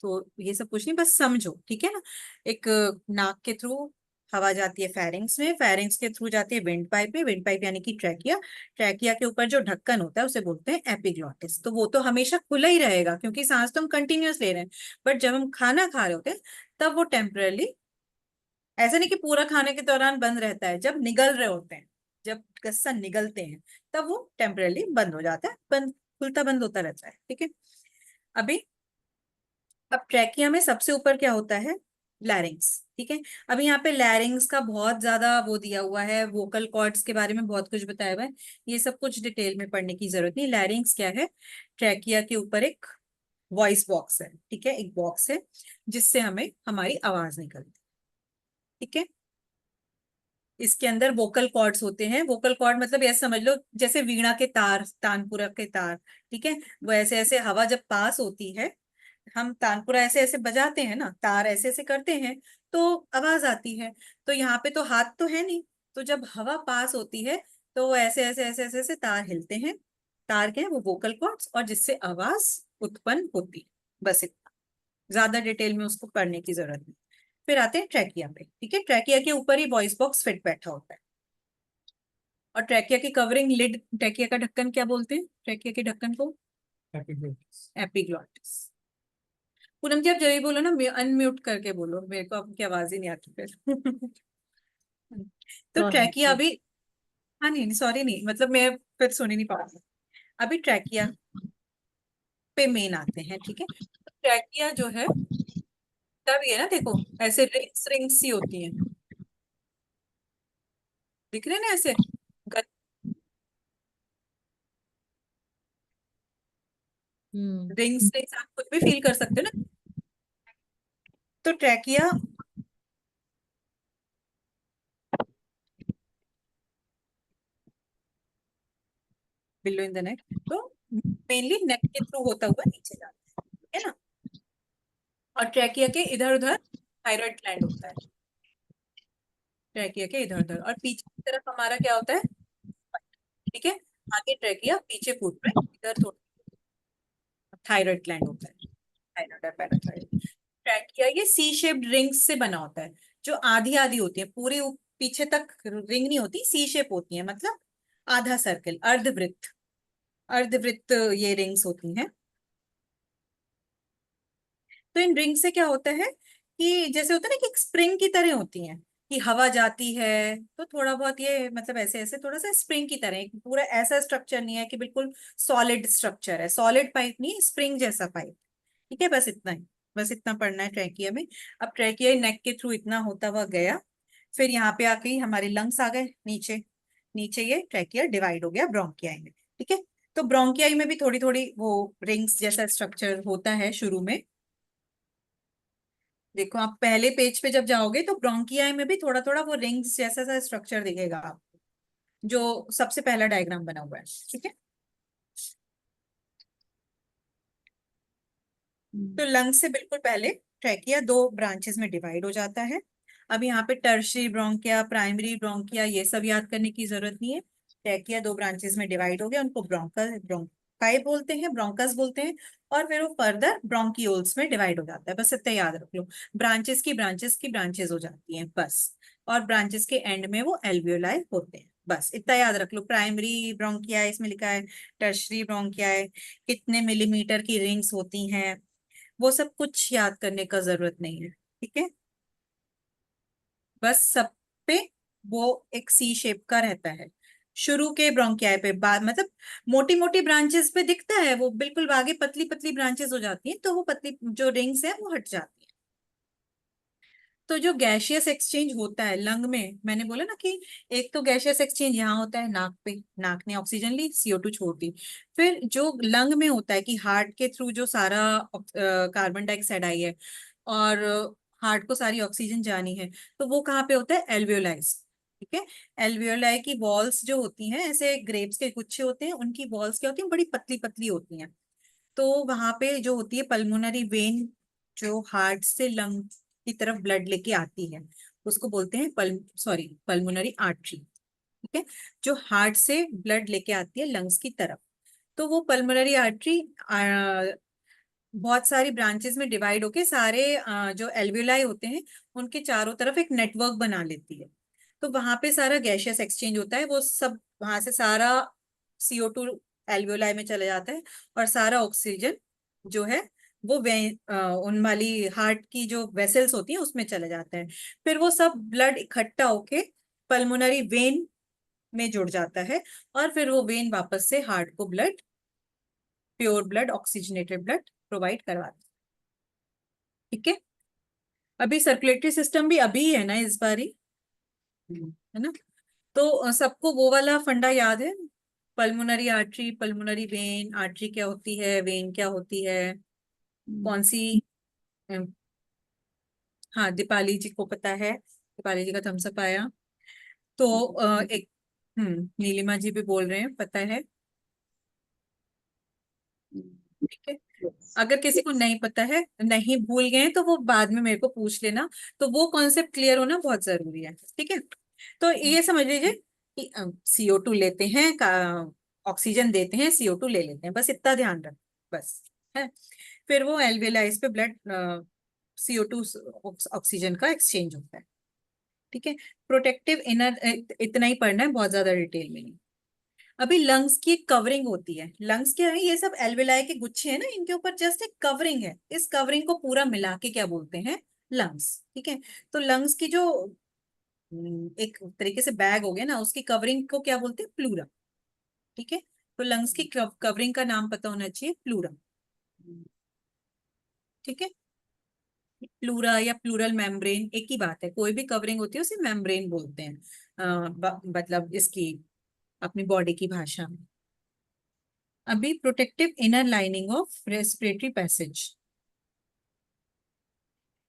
तो ये सब कुछ नहीं, बस समझो। ठीक है ना, एक नाक के थ्रू हवा जाती है फेरिंग्स में, फेरिंग्स के थ्रू जाती है विंड पाइप में, विंड पाइप यानी कि ट्रैकिया, ट्रैकिया के ऊपर जो ढक्कन होता है उसे बोलते हैं एपिग्लॉटिस। तो वो तो हमेशा खुला ही रहेगा क्योंकि सांस तो हम कंटिन्यूअस ले रहे हैं, बट जब हम खाना खा रहे होते हैं तब वो टेम्परली, ऐसा नहीं कि पूरा खाने के दौरान बंद रहता है, जब निगल रहे होते हैं, जब गस्सा निगलते हैं तब वो टेम्परली बंद हो जाता है, बंद खुलता बंद होता रहता है। ठीक है, अभी अब ट्रैकिया में सबसे ऊपर क्या होता है? लैरिंग्स, ठीक है। अभी यहाँ पे लैरिंग्स का बहुत ज्यादा वो दिया हुआ है, वोकल कॉर्ड्स के बारे में बहुत कुछ बताया हुआ है, ये सब कुछ डिटेल में पढ़ने की जरूरत नहीं। लैरिंग्स क्या है, ट्रैकिया के ऊपर एक वॉइस बॉक्स है, ठीक है, एक बॉक्स है जिससे हमें हमारी आवाज निकलती है, ठीक है। इसके अंदर वोकल कॉर्ड्स होते हैं। वोकल कॉर्ड मतलब ऐसे समझ लो जैसे वीणा के तार, तानपुरा के तार, ठीक है, वो ऐसे ऐसे हवा जब पास होती है, हम तानपुरा ऐसे ऐसे बजाते हैं ना, तार ऐसे ऐसे करते हैं तो आवाज आती है। तो यहाँ पे तो हाथ तो है नहीं, तो जब हवा पास होती है तो वो ऐसे ऐसे ऐसे ऐसे ऐसे तार हिलते हैं। तार क्या है, वो वोकल कॉर्ड्स, और जिससे आवाज उत्पन्न होती है। बस इतना, ज्यादा डिटेल में उसको पढ़ने की जरूरत नहीं। फिर आते हैं ट्रैकिया पे, ठीक है। ट्रैकिया के ऊपर ही वॉइस बॉक्स फिट बैठा होता है, और ट्रैकिया की कवरिंग लिड, ट्रैकिया का ढक्कन क्या बोलते हैं, ट्रैकिया के ढक्कन को एपिग्लोटिस। एपिग्लॉटिस। पूनम जी आप जब भी बोलो ना अनम्यूट करके बोलो, मेरे को आपकी आवाज ही नहीं आती फिर। तो ट्रैकिया अभी, हाँ नहीं सॉरी नहीं, मतलब मैं फिर सुन ही नहीं पाऊंगी। अभी ट्रैकिया पे मेन आते हैं, ठीक है। तो ट्रैकिया जो है तभी है ना, देखो ऐसे रिंग्स रिंग्स सी होती हैं, दिख रहे हैं ना ऐसे रिंग्स रिंग्स, आप खुद भी फील कर सकते हो ना। तो trachea below in the neck, तो मेनली नेक के थ्रू होता हुआ नीचे जाता है ना। और ट्रैकिया के इधर उधर थायराइड ग्लैंड होता है, ट्रैकिया के इधर उधर, और पीछे की तरफ हमारा क्या होता है, ठीक है। आगे ट्रैकिया, पीछे फुट में इधर थोड़ा थायराइड ग्लैंड होता है, थायराइड और पैराथायराइड। ट्रैकिया ये सी शेप्ड रिंग्स से बना होता है, जो आधी आधी होती है, पूरी पीछे तक रिंग नहीं होती, सी शेप होती है, मतलब आधा सर्कल, अर्धवृत्त, अर्धवृत्त ये रिंग्स होती हैं। तो इन रिंग से क्या होता है कि जैसे होता है ना कि एक स्प्रिंग की तरह होती हैं, कि हवा जाती है तो थोड़ा बहुत ये मतलब ऐसे ऐसे थोड़ा सा स्प्रिंग की तरह, एक पूरा ऐसा स्ट्रक्चर नहीं है कि बिल्कुल सॉलिड स्ट्रक्चर है, सॉलिड पाइप नहीं, स्प्रिंग जैसा पाइप, ठीक है। बस इतना ही, बस इतना पढ़ना है ट्रैकिया में। अब ट्रैकिया नेक के थ्रू इतना होता हुआ गया, फिर यहाँ पे आके ही हमारे लंग्स आ गए नीचे, नीचे ये ट्रैकिया डिवाइड हो गया ब्रोंकियाई में, ठीक है। तो ब्रोंकियाई में भी थोड़ी थोड़ी वो रिंग्स जैसा स्ट्रक्चर होता है शुरू में। देखो आप पहले पेज पे जब जाओगे तो ब्रोंकियाई में भी थोड़ा थोड़ा वो रिंग्स जैसा सा स्ट्रक्चर दिखेगा आपको, जो सबसे पहला डायग्राम बना हुआ है, ठीक है। तो लंग्स से बिल्कुल पहले ट्रैकिया दो ब्रांचेस में डिवाइड हो जाता है। अब यहाँ पे टर्शरी ब्रोंकिया, प्राइमरी ब्रोंकिया, ये सब याद करने की जरूरत नहीं है। ट्रैकिया दो ब्रांचेस में डिवाइड हो गया, उनको ब्रोंकाई बोलते हैं, ब्रोंकस बोलते हैं, और फिर वो फर्दर ब्रोंकियोल्स में डिवाइड हो जाता है। बस इतना याद रख लो, ब्रांचेस की ब्रांचेस की ब्रांचेस हो जाती हैं बस, और ब्रांचेस के एंड में वो एल्वियोलाई होते हैं, बस इतना याद रख लो। प्राइमरी ब्रोंकिया इसमें लिखा है, टर्शरी ब्रोंकिया कितने मिलीमीटर की रिंग्स होती हैं, वो सब कुछ याद करने का जरूरत नहीं है, ठीक है। बस सब पे वो एक सी शेप का रहता है, शुरू के ब्रोंकियाई पे, बाद मतलब मोटी मोटी ब्रांचेस पे दिखता है, वो बिल्कुल आगे पतली पतली ब्रांचेस हो जाती हैं, तो वो पतली जो रिंग्स है वो हट जाती है। तो जो गैशियस एक्सचेंज होता है लंग में, मैंने बोला ना कि एक तो गैशियस एक्सचेंज यहाँ होता है नाक पे, नाक ने ऑक्सीजन ली, CO2 छोड़ दी। फिर जो लंग में होता है कि हार्ट के थ्रू जो सारा कार्बन डाइऑक्साइड आई है और हार्ट को सारी ऑक्सीजन जानी है, तो वो कहाँ पे होता है, एल्वियोलाइज, ठीक है। एल्वियोलाई की वॉल्स जो होती हैं, ऐसे ग्रेप्स के गुच्छे होते हैं, उनकी वॉल्स क्या होती हैं, बड़ी पतली पतली होती हैं। तो वहां पे जो होती है पल्मोनरी वेन, जो हार्ट से लंग की तरफ ब्लड लेके आती है, उसको बोलते हैं पल्मोनरी आर्टरी, ठीक है। जो हार्ट से ब्लड लेके आती है लंग्स की तरफ, तो वो पल्मोनरी आर्टरी बहुत सारी ब्रांचेस में डिवाइड होके सारे जो एल्वियोलाई होते हैं उनके चारों तरफ एक नेटवर्क बना लेती है। तो वहां पे सारा गैशियस एक्सचेंज होता है, वो सब वहां से सारा CO2 एल्वियोलाई में चला जाता है, और सारा ऑक्सीजन जो है वो उन वाली हार्ट की जो वेसल्स होती हैं उसमें चले जाता है। फिर वो सब ब्लड इकट्ठा होके पल्मोनरी वेन में जुड़ जाता है, और फिर वो वेन वापस से हार्ट को blood, pure blood, oxygenated blood provide करवाता है, ठीक है। अभी सर्कुलेटरी सिस्टम भी अभी है ना इस बारी, है ना? तो सबको वो वाला फंडा याद है, pulmonary artery, pulmonary vein, artery क्या होती है, वेन क्या होती है, कौन सी? अम, हाँ, दीपाली जी को पता है, दीपाली जी का थम्स अप आया। तो एक नीलिमा जी भी बोल रहे हैं पता है, ठीक है। अगर किसी को नहीं पता है, नहीं भूल गए हैं, तो वो बाद में मेरे को पूछ लेना। तो वो कॉन्सेप्ट क्लियर होना बहुत जरूरी है, ठीक है। तो ये समझ लीजिए कि CO2 लेते हैं, ऑक्सीजन देते हैं, CO2 ले लेते हैं, बस इतना ध्यान रख, बस है। फिर वो एल्वेलाइज पे ब्लड CO2 ऑक्सीजन का एक्सचेंज होता है, ठीक है। प्रोटेक्टिव इनर इतना ही पढ़ना है, बहुत ज्यादा डिटेल में नहीं। अभी लंग्स की एक कवरिंग होती है। लंग्स क्या है? ये सब एल्वेलाई के गुच्छे हैं ना, इनके ऊपर जस्ट एक कवरिंग है। इस कवरिंग को पूरा मिला के क्या बोलते हैं? लंग्स, ठीक है। तो लंग्स की जो एक तरीके से बैग हो गया ना, उसकी कवरिंग को क्या बोलते हैं? प्लूरा, ठीक है। तो लंग्स की कवरिंग का नाम पता होना चाहिए, प्लूरा, ठीक है। प्लूरा या प्लूरल मेम्ब्रेन एक ही बात है, कोई भी कवरिंग होती है उसे मेम्ब्रेन बोलते हैं, मतलब इसकी अपनी बॉडी की भाषा में। अभी protective inner lining of respiratory passage,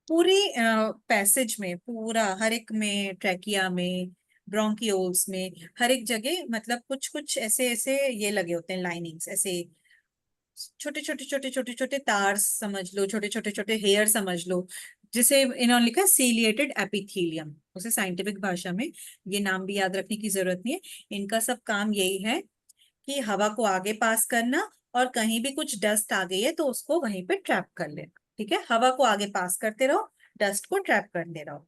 पूरी पैसेज में, पूरा हर एक में, ट्रैकिया में, ब्रोंकियोल्स में, हर एक जगह, मतलब कुछ कुछ ऐसे ऐसे ये लगे होते हैं लाइनिंग्स, ऐसे छोटे छोटे छोटे छोटे छोटे तार समझ लो, छोटे छोटे छोटे हेयर समझ लो, जिसे इन्होंने लिखा है सीलिएटेड एपिथेलियम। उसे साइंटिफिक भाषा में ये नाम भी याद रखने की जरूरत नहीं है। इनका सब काम यही है कि हवा को आगे पास करना, और कहीं भी कुछ डस्ट आ गई है तो उसको वहीं पे ट्रैप कर लेना, ठीक है। हवा को आगे पास करते रहो, डस्ट को ट्रैप करते रहो।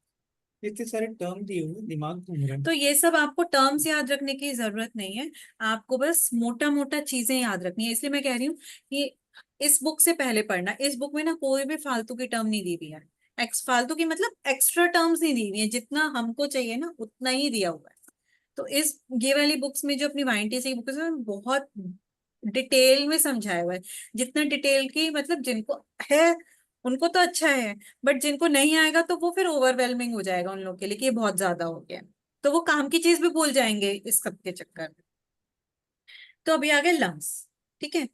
इतने सारे टर्म दिए हुए, दिमाग घूम रहा है। तो ये सब आपको टर्म्स याद रखने की जरूरत नहीं है, आपको बस मोटा मोटा चीजें याद रखनी है। इसलिए मैं कह रही हूँ कि इस बुक से पहले पढ़ना। इस बुक में ना कोई भी फालतू की टर्म नहीं दी हुई है, फालतू की मतलब एक्स्ट्रा टर्म्स नहीं दी हुई है, जितना हमको चाहिए ना उतना ही दिया हुआ है। तो इस ये वाली बुक्स में, जो अपनी वाइंटीज की बुक है, उसमें बहुत डिटेल में समझाया हुआ है। जितना डिटेल की मतलब जिनको है उनको तो अच्छा है, बट जिनको नहीं आएगा तो वो फिर ओवरवेलमिंग हो जाएगा उन लोगों के लिए कि ये बहुत ज्यादा हो गया, तो वो काम की चीज भी भूल जाएंगे इस सब के चक्कर में। तो अभी आ गए लंग्स, ठीक है।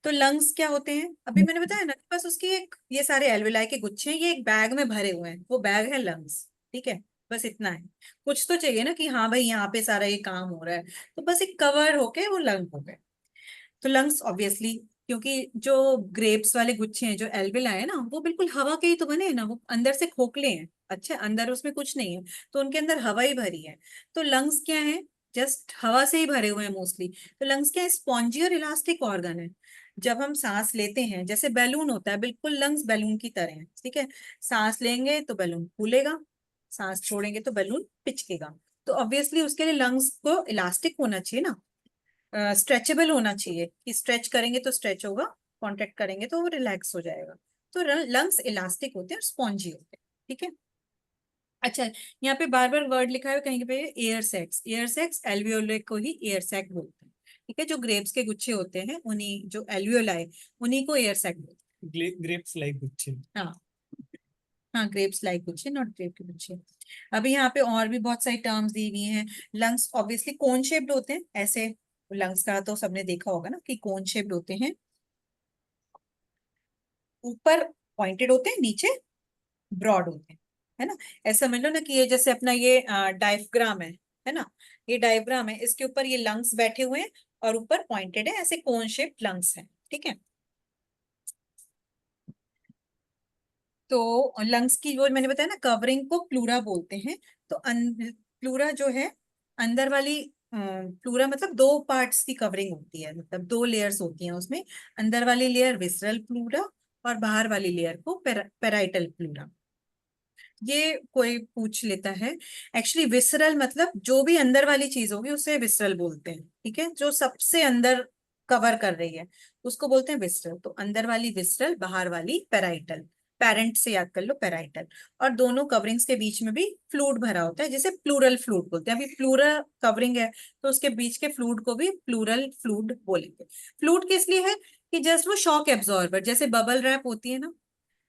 तो लंग्स क्या होते हैं? अभी मैंने बताया ना, बस उसकी एक, ये सारे एल्वेलाई के गुच्छे हैं, ये एक बैग में भरे हुए हैं, वो बैग है लंग्स, ठीक है। बस इतना है। कुछ तो चाहिए ना कि हाँ भाई यहाँ पे सारा ये काम हो रहा है, तो बस एक कवर होके वो लंग हो गए। तो लंग्स ऑब्वियसली, क्योंकि जो ग्रेप्स वाले गुच्छे हैं, जो एल्वेलाई है ना, वो बिल्कुल हवा के ही तो बने हैं ना, वो अंदर से खोखले हैं, अच्छा अंदर उसमें कुछ नहीं है, तो उनके अंदर हवा ही भरी है। तो लंग्स क्या है? जस्ट हवा से ही भरे हुए हैं मोस्टली। तो लंग्स क्या है? स्पॉन्जी और इलास्टिक ऑर्गन है। जब हम सांस लेते हैं, जैसे बैलून होता है, बिल्कुल लंग्स बैलून की तरह है, ठीक है। सांस लेंगे तो बैलून फूलेगा, सांस छोड़ेंगे तो बैलून पिचकेगा। तो ऑब्वियसली उसके लिए लंग्स को इलास्टिक होना चाहिए ना, स्ट्रेचेबल होना चाहिए, कि स्ट्रेच करेंगे तो स्ट्रेच होगा, कॉन्ट्रैक्ट करेंगे तो वो रिलैक्स हो जाएगा। तो लंग्स इलास्टिक होते हैं और स्पॉन्जी होते हैं, ठीक है। अच्छा, यहाँ पे बार बार वर्ड लिखा है कहीं पे, air sacs. Air sacs alveoli को ही एयर सैक बोलते हैं, ठीक है। जो ग्रेप्स के गुच्छे होते हैं, उन्हीं जो एल्वियोलाई, उन्हीं को एयर सैक बोलते ग्रेप्स लाइक गुच्छे। हैं। हाँ हाँ, ग्रेप्स लाइक गुच्छे, नॉट ग्रेप के गुच्छे। अभी यहाँ पे और भी बहुत सारी टर्म्स दी हुई हैं। लंग्स ऑब्वियसली कोन शेप्ड होते हैं, ऐसे लंग्स का तो सबने देखा होगा ना कि कोन शेप्ड होते हैं, ऊपर पॉइंटेड होते हैं, नीचे ब्रॉड होते हैं, है ना। ऐसा समझ लो ना कि ये जैसे अपना ये डायफ्राम है ना, ये डायफ्राम है, इसके ऊपर ये लंग्स बैठे हुए हैं और ऊपर पॉइंटेड है, ऐसे कोन शेप्ड लंग्स हैं, ठीक है। तो लंग्स की वो मैंने बताया ना, कवरिंग को प्लूरा बोलते हैं। तो प्लूरा जो है, अंदर वाली प्लूरा मतलब दो पार्ट्स की कवरिंग होती है, मतलब दो लेयर्स होती हैं उसमें। अंदर वाली लेयर विसरल प्लूरा, और बाहर वाली लेयर को पेराइटल प्लूरा। ये कोई पूछ लेता है, एक्चुअली विसरल मतलब जो भी अंदर वाली चीज होगी उसे विसरल बोलते हैं, ठीक है। जो सबसे अंदर कवर कर रही है उसको बोलते हैं विसरल। तो अंदर वाली विसरल, बाहर वाली पेराइटल, पेरेंट से याद कर लो, पेराइटल। और दोनों कवरिंग्स के बीच में भी फ्लूइड भरा होता है, जिसे प्लूरल फ्लूइड बोलते हैं। अभी प्लूरल कवरिंग है तो उसके बीच के फ्लूइड को भी प्लूरल फ्लूइड बोलेंगे। फ्लूइड किस लिए है? कि जस्ट वो शॉक एब्जॉर्बर, जैसे बबल रैप होती है ना,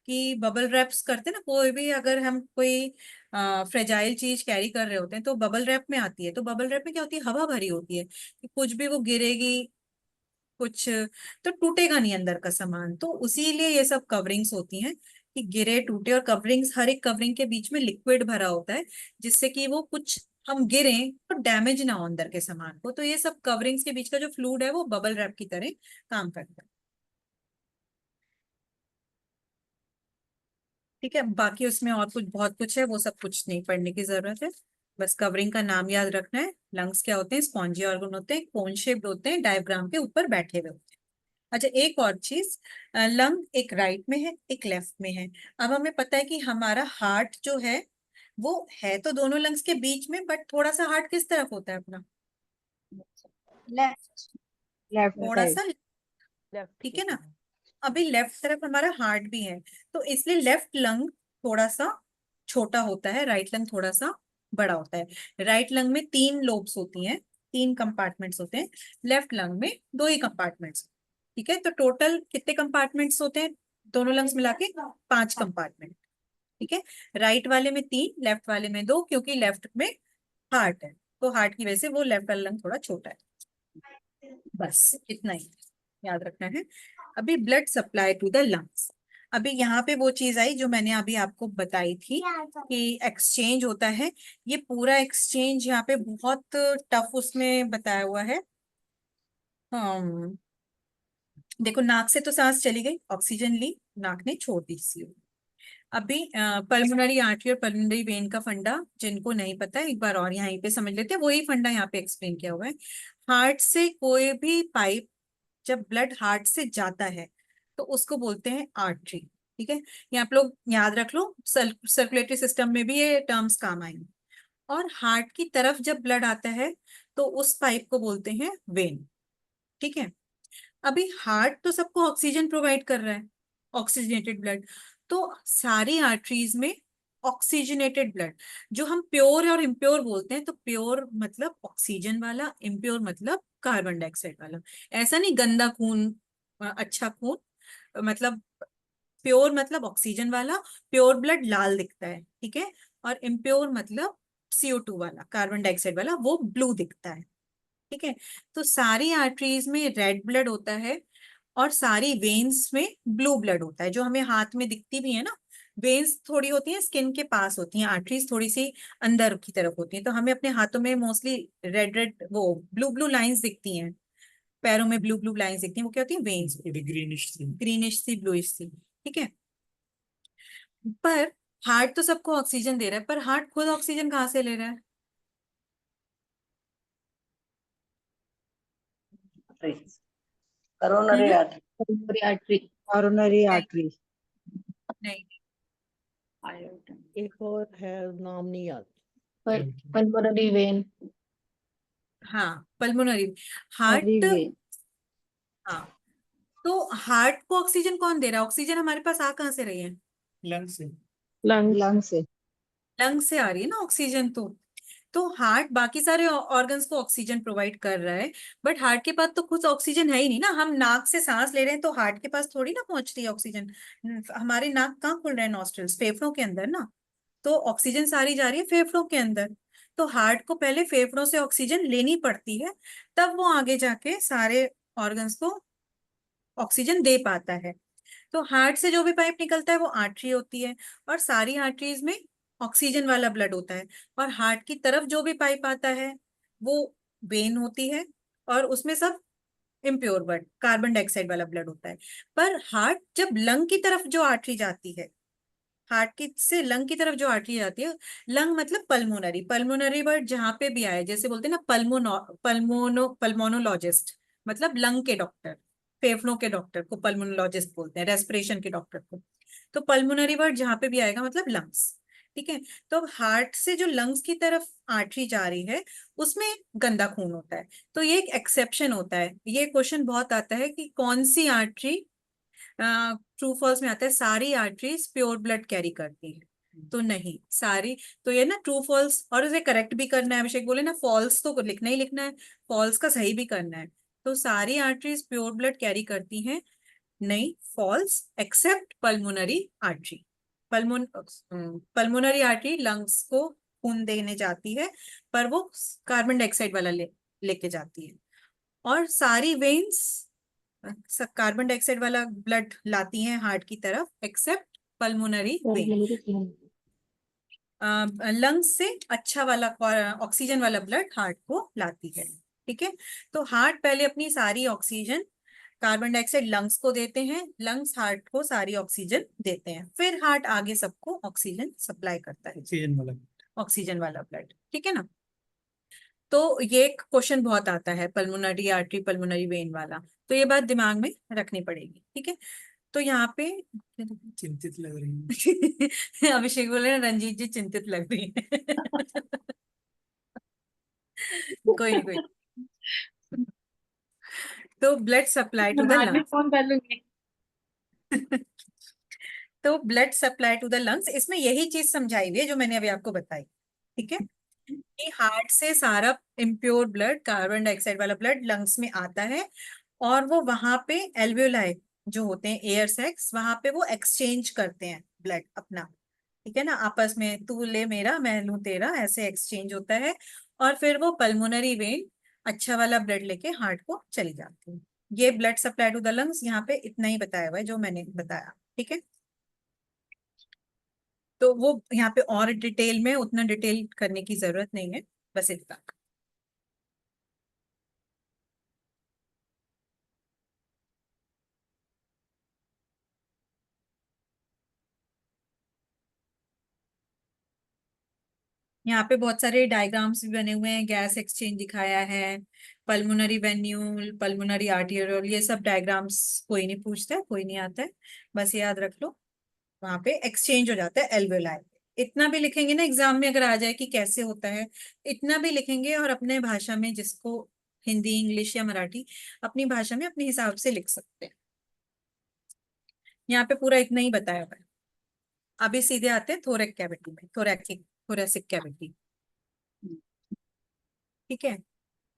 कि बबल रैप्स करते हैं ना, कोई भी अगर हम कोई फ्रेजाइल चीज कैरी कर रहे होते हैं तो बबल रैप में आती है। तो बबल रैप में क्या होती है, हवा भरी होती है कि कुछ भी वो गिरेगी, कुछ तो टूटेगा नहीं अंदर का सामान। तो उसीलिए ये सब कवरिंग्स होती हैं कि गिरे टूटे। और कवरिंग्स, हर एक कवरिंग के बीच में लिक्विड भरा होता है जिससे कि वो कुछ हम गिरे तो डैमेज ना हो अंदर के सामान को। तो ये सब कवरिंग्स के बीच का जो फ्लूइड है वो बबल रैप की तरह काम करता है। ठीक है, बाकी उसमें और कुछ बहुत कुछ है, वो सब कुछ नहीं पढ़ने की जरूरत है। बस कवरिंग का नाम याद रखना है। लंग्स क्या होते हैं, स्पॉन्जी ऑर्गन होते हैं, कोन शेप्ड होते हैं, डायफ्राम के ऊपर बैठे हुए होते हैं। अच्छा, एक और चीज, लंग एक राइट में है एक लेफ्ट में है। अब हमें पता है कि हमारा हार्ट जो है वो है तो दोनों लंग्स के बीच में, बट थोड़ा सा हार्ट किस तरफ होता है अपना, Left. Left थोड़ा side. सा, ठीक है ना। अभी लेफ्ट तरफ हमारा हार्ट भी है, तो इसलिए लेफ्ट लंग थोड़ा सा छोटा होता है, राइट लंग थोड़ा सा बड़ा होता है। राइट लंग में 3 लोब्स होती हैं, 3 कंपार्टमेंट्स होते हैं। लेफ्ट लंग में 2 ही कंपार्टमेंट्स। ठीक है, तो टोटल कितने कंपार्टमेंट्स होते हैं दोनों लंग्स मिला के, 5 कंपार्टमेंट। ठीक है, राइट वाले में 3, लेफ्ट वाले में 2, क्योंकि लेफ्ट में हार्ट है तो हार्ट की वजह से वो लेफ्ट वाला लंग थोड़ा छोटा है। बस इतना ही याद रखना है। अभी blood supply to the lungs, अभी यहाँ पे वो चीज आई जो मैंने अभी आपको बताई थी कि एक्सचेंज होता है। ये पूरा एक्सचेंज यहाँ पे बहुत टफ उसमें बताया हुआ है। देखो, नाक से तो सांस चली गई, ऑक्सीजन ली, नाक ने छोड़ दी CO। अभी पल्मोनरी आर्टरी और पल्मोनरी वेन का फंडा जिनको नहीं पता है एक बार और यहाँ पे समझ लेते हैं, वही फंडा यहाँ पे एक्सप्लेन किया हुआ है। हार्ट से कोई भी पाइप जब ब्लड हार्ट से जाता है तो उसको बोलते हैं आर्टरी। ठीक है, ये आप लोग याद रख लो, सर्कुलेटरी सिस्टम में भी ये टर्म्स काम आएंगे। और हार्ट की तरफ जब ब्लड आता है तो उस पाइप को बोलते हैं वेन। ठीक है, अभी हार्ट तो सबको ऑक्सीजन प्रोवाइड कर रहा है, ऑक्सीजनेटेड ब्लड। तो सारी आर्टरीज में ऑक्सीजनेटेड ब्लड, जो हम प्योर और इम्प्योर बोलते हैं, तो प्योर मतलब ऑक्सीजन वाला, इम्प्योर मतलब कार्बन डाइऑक्साइड वाला। ऐसा नहीं गंदा खून, अच्छा खून, मतलब प्योर मतलब ऑक्सीजन वाला, प्योर ब्लड लाल दिखता है। ठीक है, और इम्प्योर मतलब CO2 वाला, कार्बन डाइऑक्साइड वाला, वो ब्लू दिखता है। ठीक है, तो सारी आर्टरीज में रेड ब्लड होता है और सारी वेन्स में ब्लू ब्लड होता है, जो हमें हाथ में दिखती भी है ना। वेन्स थोड़ी होती हैं स्किन के पास होती हैं, आर्टरीज थोड़ी सी अंदर की तरफ होती हैं। तो हमें अपने हाथों में मोस्टली रेड रेड वो ब्लू ब्लू लाइंस दिखती हैं, पैरों में ब्लू ब्लू लाइंस दिखती हैं, वो क्या होती है, वेन्स, ग्रीनिश सी ब्लूइश सी। ठीक है, पर हार्ट तो सबको ऑक्सीजन दे रहा है, पर हार्ट खुद ऑक्सीजन कहाँ से ले रहा है? coronary artery. Coronary artery. Coronary नहीं, artery. नहीं, एक और है, नाम नहीं याद। Pulmonary vein. हाँ पल्मोनरी हार्ट। हाँ, तो हार्ट को ऑक्सीजन कौन दे रहा है? ऑक्सीजन हमारे पास आ कहाँ से रही है? लंग से। लंग से। लंग से आ रही है ना ऑक्सीजन। तो हार्ट बाकी सारे ऑर्गन्स को ऑक्सीजन प्रोवाइड कर रहा है, बट हार्ट के पास तो खुद ऑक्सीजन है ही नहीं ना। हम नाक से सांस ले रहे हैं तो हार्ट के पास थोड़ी ना पहुंच रही है ऑक्सीजन। हमारे नाक कहाँ खुल रहे हैं, नॉस्ट्रल्स, फेफड़ों के अंदर ना। तो ऑक्सीजन सारी जा रही है फेफड़ों के अंदर। तो हार्ट को पहले फेफड़ों से ऑक्सीजन लेनी पड़ती है, तब वो आगे जाके सारे ऑर्गन्स को ऑक्सीजन दे पाता है। तो हार्ट से जो भी पाइप निकलता है वो आर्टरी होती है, और सारी आर्टरीज में ऑक्सीजन वाला ब्लड होता है। और हार्ट की तरफ जो भी पाइप आता है वो वेन होती है, और उसमें सब इम्प्योर ब्लड, कार्बन डाइऑक्साइड वाला ब्लड होता है। पर हार्ट जब लंग की तरफ जो आर्टरी जाती है, हार्ट की से लंग की तरफ जो आर्टरी जाती है, लंग मतलब पल्मोनरी, पल्मोनरी वर्ड जहां पे भी आए, जैसे बोलते हैं ना पल्मोनोलॉजिस्ट, मतलब लंग के डॉक्टर, फेफड़ों के डॉक्टर को पल्मोनोलॉजिस्ट बोलते हैं, रेस्पिरेशन के डॉक्टर को। तो पल्मोनरी वर्ड जहां पे भी आएगा मतलब लंग्स। ठीक है, तो हार्ट से जो लंग्स की तरफ आर्टरी जा रही है उसमें गंदा खून होता है। तो ये एक एक्सेप्शन होता है। ये क्वेश्चन बहुत आता है कि कौन सी आर्टरी, ट्रू फॉल्स में आता है सारी आर्टरीज प्योर ब्लड कैरी करती है, तो नहीं सारी। तो ये ना ट्रू फॉल्स, और उसे करेक्ट भी करना है। अभिषेक बोले ना फॉल्स तो लिखना ही लिखना है, फॉल्स का सही भी करना है। तो सारी आर्टरीज प्योर ब्लड कैरी करती हैं, नहीं, falls, except pulmonary artery. Pulmonary artery lungs को खून देने जाती है, पर वो कार्बन डाइऑक्साइड वाला लेके जाती है। और सारी वेन्स कार्बन डाइऑक्साइड वाला ब्लड लाती हैं हार्ट की तरफ, एक्सेप्ट पल्मोनरी वेन। लंग्स से अच्छा वाला ऑक्सीजन वाला ब्लड हार्ट को लाती है। ठीक है, तो हार्ट पहले अपनी सारी ऑक्सीजन कार्बन डाइऑक्साइड लंग्स को देते हैं, लंग्स हार्ट को सारी ऑक्सीजन देते हैं, फिर हार्ट आगे सबको ऑक्सीजन सप्लाई करता है, ऑक्सीजन वाला। ऑक्सीजन वाला ब्लड। ठीक है ना। तो ये क्वेश्चन बहुत आता है पल्मोनरी आर्टरी पल्मोनरी वेन वाला, तो ये बात दिमाग में रखनी पड़ेगी। ठीक है, तो यहाँ पे चिंतित लग रही है। अभिषेक बोले ना, रंजीत जी चिंतित लग रही है। कोई नहीं, कोई नहीं। तो ब्लड सप्लाई टू द बाद में लंग्स। फोन कर लूंगी। तो blood supply to the lungs, इसमें यही चीज समझाई हुई है जो मैंने अभी आपको बताई। ठीक है, कि हार्ट से सारा इम्प्योर ब्लड कार्बन डाइऑक्साइड वाला ब्लड लंग्स में आता है, और वो वहां पे एल्वियोलाई जो होते हैं एयर सैक्स, वहां पे वो एक्सचेंज करते हैं ब्लड अपना। ठीक है ना, आपस में तू ले मेरा मैं लूं तेरा, ऐसे एक्सचेंज होता है, और फिर वो पल्मोनरी वेन अच्छा वाला ब्लड लेके हार्ट को चली जाती है। ये blood supply to the lungs यहाँ पे इतना ही बताया हुआ है जो मैंने बताया। ठीक है, तो वो यहाँ पे और डिटेल में उतना डिटेल करने की जरूरत नहीं है, बस इतना। यहाँ पे बहुत सारे डायग्राम्स भी बने हुए हैं, गैस एक्सचेंज दिखाया है, पल्मोनरी वेन्यूल, पल्मोनरी आर्टेरियल, ये सब डायग्राम्स कोई नहीं पूछता है, कोई नहीं आता है, बस याद रख लो। वहां पे एक्सचेंज हो जाता है एल्वेओलाई। इतना भी लिखेंगे ना एग्जाम में, अगर आ जाए कि कैसे होता है, इतना भी लिखेंगे, और अपने भाषा में जिसको हिंदी इंग्लिश या मराठी अपनी भाषा में अपने हिसाब से लिख सकते हैं। यहाँ पे पूरा इतना ही बताया हुआ है। अभी सीधे आते हैं थोरैक कैविटी में, थोरैसिक कैविटी। ठीक है,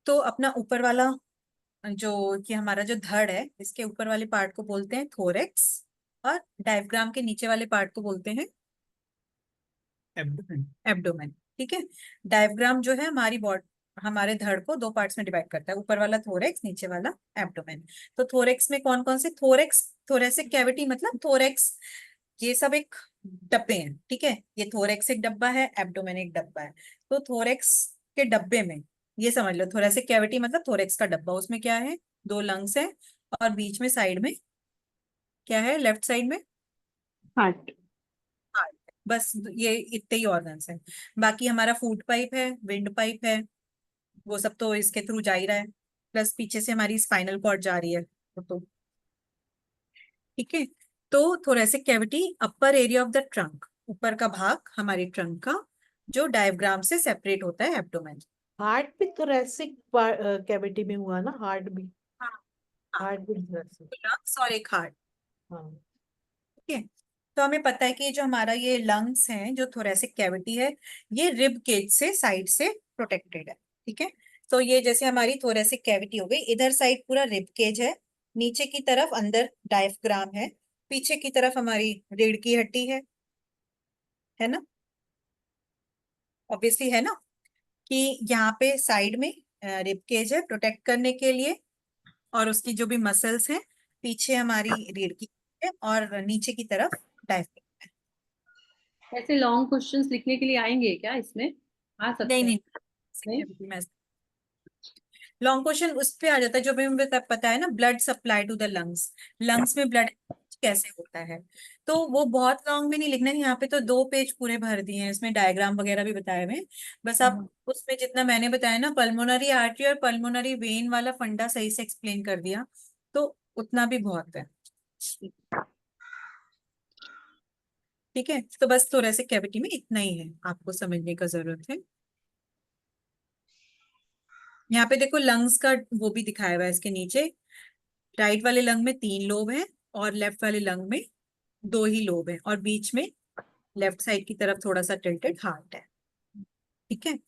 तो अपना ऊपर वाला जो कि हमारा जो धड़ है, इसके ऊपर वाले पार्ट को बोलते हैं थोरैक्स, और डायफ्राम के नीचे वाले पार्ट को बोलते हैं एब्डोमेन। एब्डोमेन। ठीक है, डायफ्राम जो है हमारे धड़ को दो पार्ट्स में डिवाइड करता है, ऊपर वाला थोरैक्स, नीचे वाला एब्डोमेन। तो थोरैक्स में कौन कौन से थोरैसिक कैविटी मतलब थोरैक्स, ये सब एक डब्बे हैं। ठीक है, ये थोरैक्स एक डब्बा है, एब्डोमेन एक डब्बा है। तो थोरैक्स के डब्बे में ये समझ लो, थोरैसिक कैविटी मतलब थोरैक्स का डब्बा, उसमें क्या है, दो लंग्स है, और बीच में साइड में क्या है, लेफ्ट साइड में हार्ट। हार्ट। बस ये इतने ही ऑर्गन्स हैं। बाकी हमारा फूड पाइप है, विंड पाइप है, वो सब तो इसके थ्रू जा ही रहा है, प्लस पीछे से हमारी स्पाइनल कॉर्ड जा रही है तो। ठीक है, तो thoracic cavity upper area of the trunk, ऊपर का भाग हमारी ट्रंक का, जो डायफ्राम से सेपरेट होता है एब्डोमेन। हार्ट भी thoracic कैविटी में हुआ ना, हार्ट भी। हाँ, हाँ, हार्ट भी thoracic। लंग्स और एक हार्ट। हाँ। ठीक है, तो हमें पता है कि जो हमारा ये लंग्स हैं, जो थोरैसिक कैविटी है, ये रिब केज से साइड से प्रोटेक्टेड है। ठीक है, तो ये जैसे हमारी थोरैसिक कैविटी हो गई, इधर साइड पूरा रिब केज है, नीचे की तरफ अंदर डायफ्राम है, पीछे की तरफ हमारी रीढ़ की हड्डी है ना, ऑब्वियसली है ना, कि यहाँ पे साइड में रिब केज है प्रोटेक्ट करने के लिए, और उसकी जो भी मसल्स हैं, पीछे हमारी रीढ़ की है, और नीचे की तरफ डायफ्राम। ऐसे लॉन्ग क्वेश्चंस लिखने के लिए आएंगे क्या इसमें? आ सकते नहीं हैं? नहीं, नहीं? लॉन्ग क्वेश्चन उस पे आ जाता है जो भी हमें पता है ना, blood supply to the lungs, lungs में ब्लड कैसे होता है, तो वो बहुत लॉन्ग में नहीं लिखना है। यहाँ पे तो 2 पेज पूरे भर दिए हैं, इसमें डायग्राम वगैरह भी बताए हुए हैं, बस आप उसमें जितना मैंने बताया ना, पल्मोनरी आर्टरी और पल्मोनरी वेन वाला फंडा सही से एक्सप्लेन कर दिया, तो उतना भी बहुत है। ठीक है, तो बस थोरैसिक कैविटी में इतना ही है आपको समझने का जरूरत है। यहाँ पे देखो लंग्स का वो भी दिखाया हुआ है इसके नीचे, राइट वाले लंग में 3 लोब हैं, और लेफ्ट वाले लंग में 2 ही लोब हैं, और बीच में लेफ्ट साइड की तरफ थोड़ा सा टिल्टेड हार्ट है। ठीक है,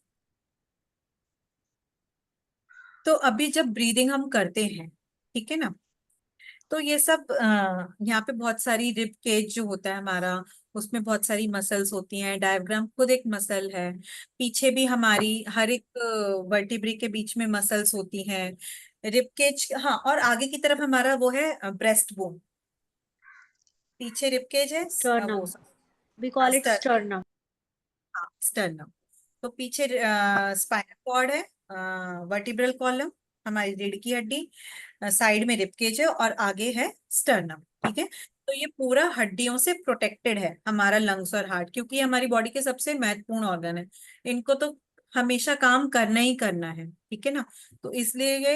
तो अभी जब ब्रीदिंग हम करते हैं, ठीक है ना, तो ये सब यहाँ पे बहुत सारी रिब केज जो होता है हमारा, उसमें बहुत सारी मसल्स होती हैं। डायफ्राम खुद एक मसल है। पीछे भी हमारी हर एक वर्टिब्री के बीच में मसल्स होती हैं। रिब केज, हाँ, और आगे की तरफ हमारा वो है ब्रेस्ट बोन। पीछे रिब केज है, वो Sternum. We call it स्टर sternum. स्टर्नम। तो पीछे स्पाइनल कॉर्ड है, वर्टिब्रल कॉलम, हमारी रीढ़ की हड्डी, साइड में रिब केज है और आगे है स्टर्नम। ठीक है, तो ये पूरा हड्डियों से प्रोटेक्टेड है हमारा लंग्स और हार्ट, क्योंकि ये हमारी बॉडी के सबसे महत्वपूर्ण ऑर्गन है। इनको तो हमेशा काम करना ही करना है, ठीक है ना। तो इसलिए ये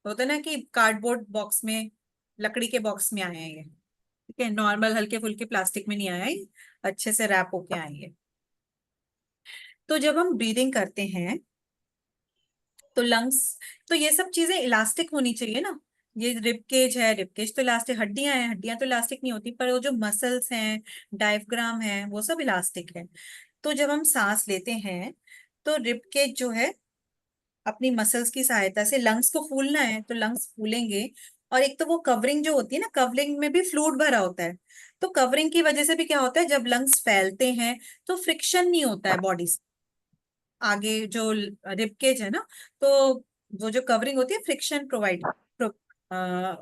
होता है ना कि कार्डबोर्ड बॉक्स में, लकड़ी के बॉक्स में आए हैं ये, ठीक है, नॉर्मल हल्के फुल्के प्लास्टिक में नहीं आया है, अच्छे से रैप होके आए हैं। तो जब हम ब्रीदिंग करते हैं तो लंग्स, तो ये सब चीजें इलास्टिक होनी चाहिए ना। ये रिब केज है, रिब केज तो इलास्टिक, हड्डियां हैं, हड्डियां तो इलास्टिक नहीं होती, पर वो जो मसल्स हैं, डायफ्राम है, वो सब इलास्टिक है। तो जब हम सांस लेते हैं तो रिब केज जो है अपनी मसल्स की सहायता से, लंग्स को फूलना है तो लंग्स फूलेंगे। और एक तो वो कवरिंग जो होती है ना, कवरिंग में भी फ्लूइड भरा होता है। तो कवरिंग की वजह से भी क्या होता है, जब लंग्स फैलते हैं तो फ्रिक्शन नहीं होता है बॉडी से। आगे जो रिब केज है ना, तो वो जो कवरिंग होती है फ्रिक्शन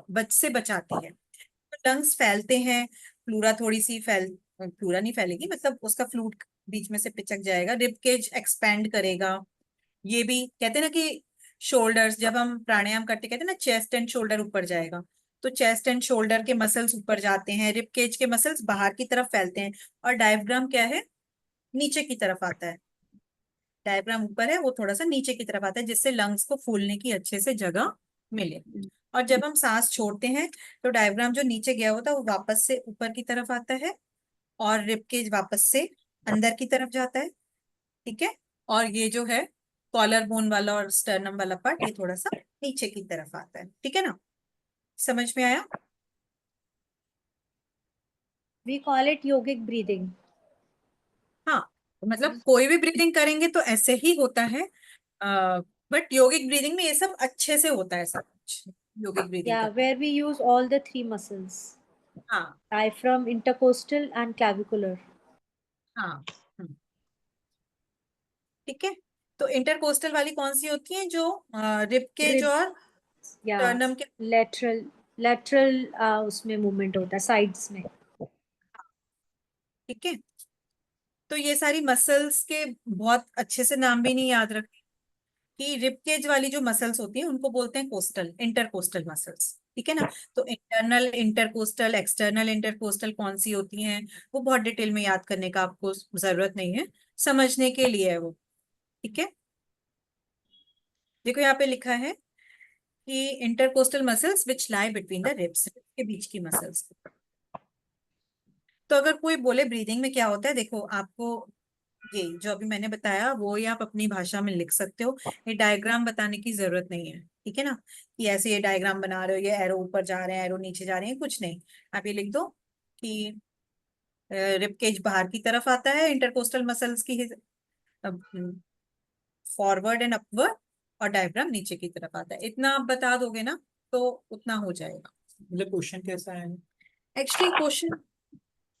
बच से बचाती है। तो लंग्स फैलते हैं, प्लूरा थोड़ी सी प्लूरा नहीं फैलेगी, मतलब उसका फ्लूइड बीच में से पिचक जाएगा, रिब केज एक्सपैंड करेगा। ये भी कहते हैं ना कि शोल्डर्स, जब हम प्राणायाम करते कहते हैं ना चेस्ट एंड शोल्डर ऊपर जाएगा, तो चेस्ट एंड शोल्डर के मसल्स ऊपर जाते हैं, रिब केज के मसल्स बाहर की तरफ फैलते हैं। और डायफ्राम क्या है, नीचे की तरफ आता है। डायफ्राम ऊपर है, वो थोड़ा सा नीचे की तरफ आता है, जिससे लंग्स को फूलने की अच्छे से जगह मिले। और जब हम सांस छोड़ते हैं तो डायफ्राम जो नीचे गया होता है वो वापस से ऊपर की तरफ आता है, और रिब केज वापस से अंदर की तरफ जाता है। ठीक है, और ये जो है कॉलर बोन वाला और स्टर्नम वाला पार्ट, ये थोड़ा सा नीचे की तरफ आता है। ठीक है ना, समझ में आया? We call it yogic breathing. हाँ, मतलब कोई भी ब्रीदिंग करेंगे तो ऐसे ही होता है, बट योगिक ब्रीदिंग में ये सब अच्छे से होता है, सब कुछ योगिक ब्रीदिंग Yeah, का। where we use all the three muscles: हाँ diaphragm, intercostal, and clavicular. हाँ, ठीक है। तो इंटरकोस्टल वाली कौन सी होती है, जो रिब केज Rib, और yeah, स्टर्नम के, lateral उसमें movement होता है sides में. ठीक है। तो ये सारी मसल्स के बहुत अच्छे से नाम भी नहीं याद रखते, कि रिब केज वाली जो मसल्स होती हैं उनको बोलते हैं कोस्टल, इंटरकोस्टल मसल्स, ठीक है ना। तो इंटरनल इंटरकोस्टल, एक्सटर्नल इंटरकोस्टल कौन सी होती हैं, वो बहुत डिटेल में याद करने का आपको जरूरत नहीं है, समझने के लिए है वो। ठीक है, देखो यहाँ पे लिखा है कि intercostal muscles which lie between the ribs, के बीच की मसल्स। तो अगर कोई बोले ब्रीदिंग में क्या होता है, देखो आपको ये जो अभी मैंने बताया वो ये आप अपनी भाषा में लिख सकते हो, ये डायग्राम बताने की जरूरत नहीं है, ठीक है ना। कि ऐसे ये डायग्राम बना रहे हो, ये एरो ऊपर जा रहे हैं, एरो नीचे जा रहे हैं, कुछ नहीं। आप ये लिख दो कि रिब केज बाहर की तरफ आता है इंटरकोस्टल मसल्स की फॉरवर्ड एंड अपवर्ड, और डायग्राम नीचे की तरफ आता है। इतना आप बता दोगे ना तो उतना हो जाएगा। मतलब क्वेश्चन कैसा है? एक्चुअली क्वेश्चन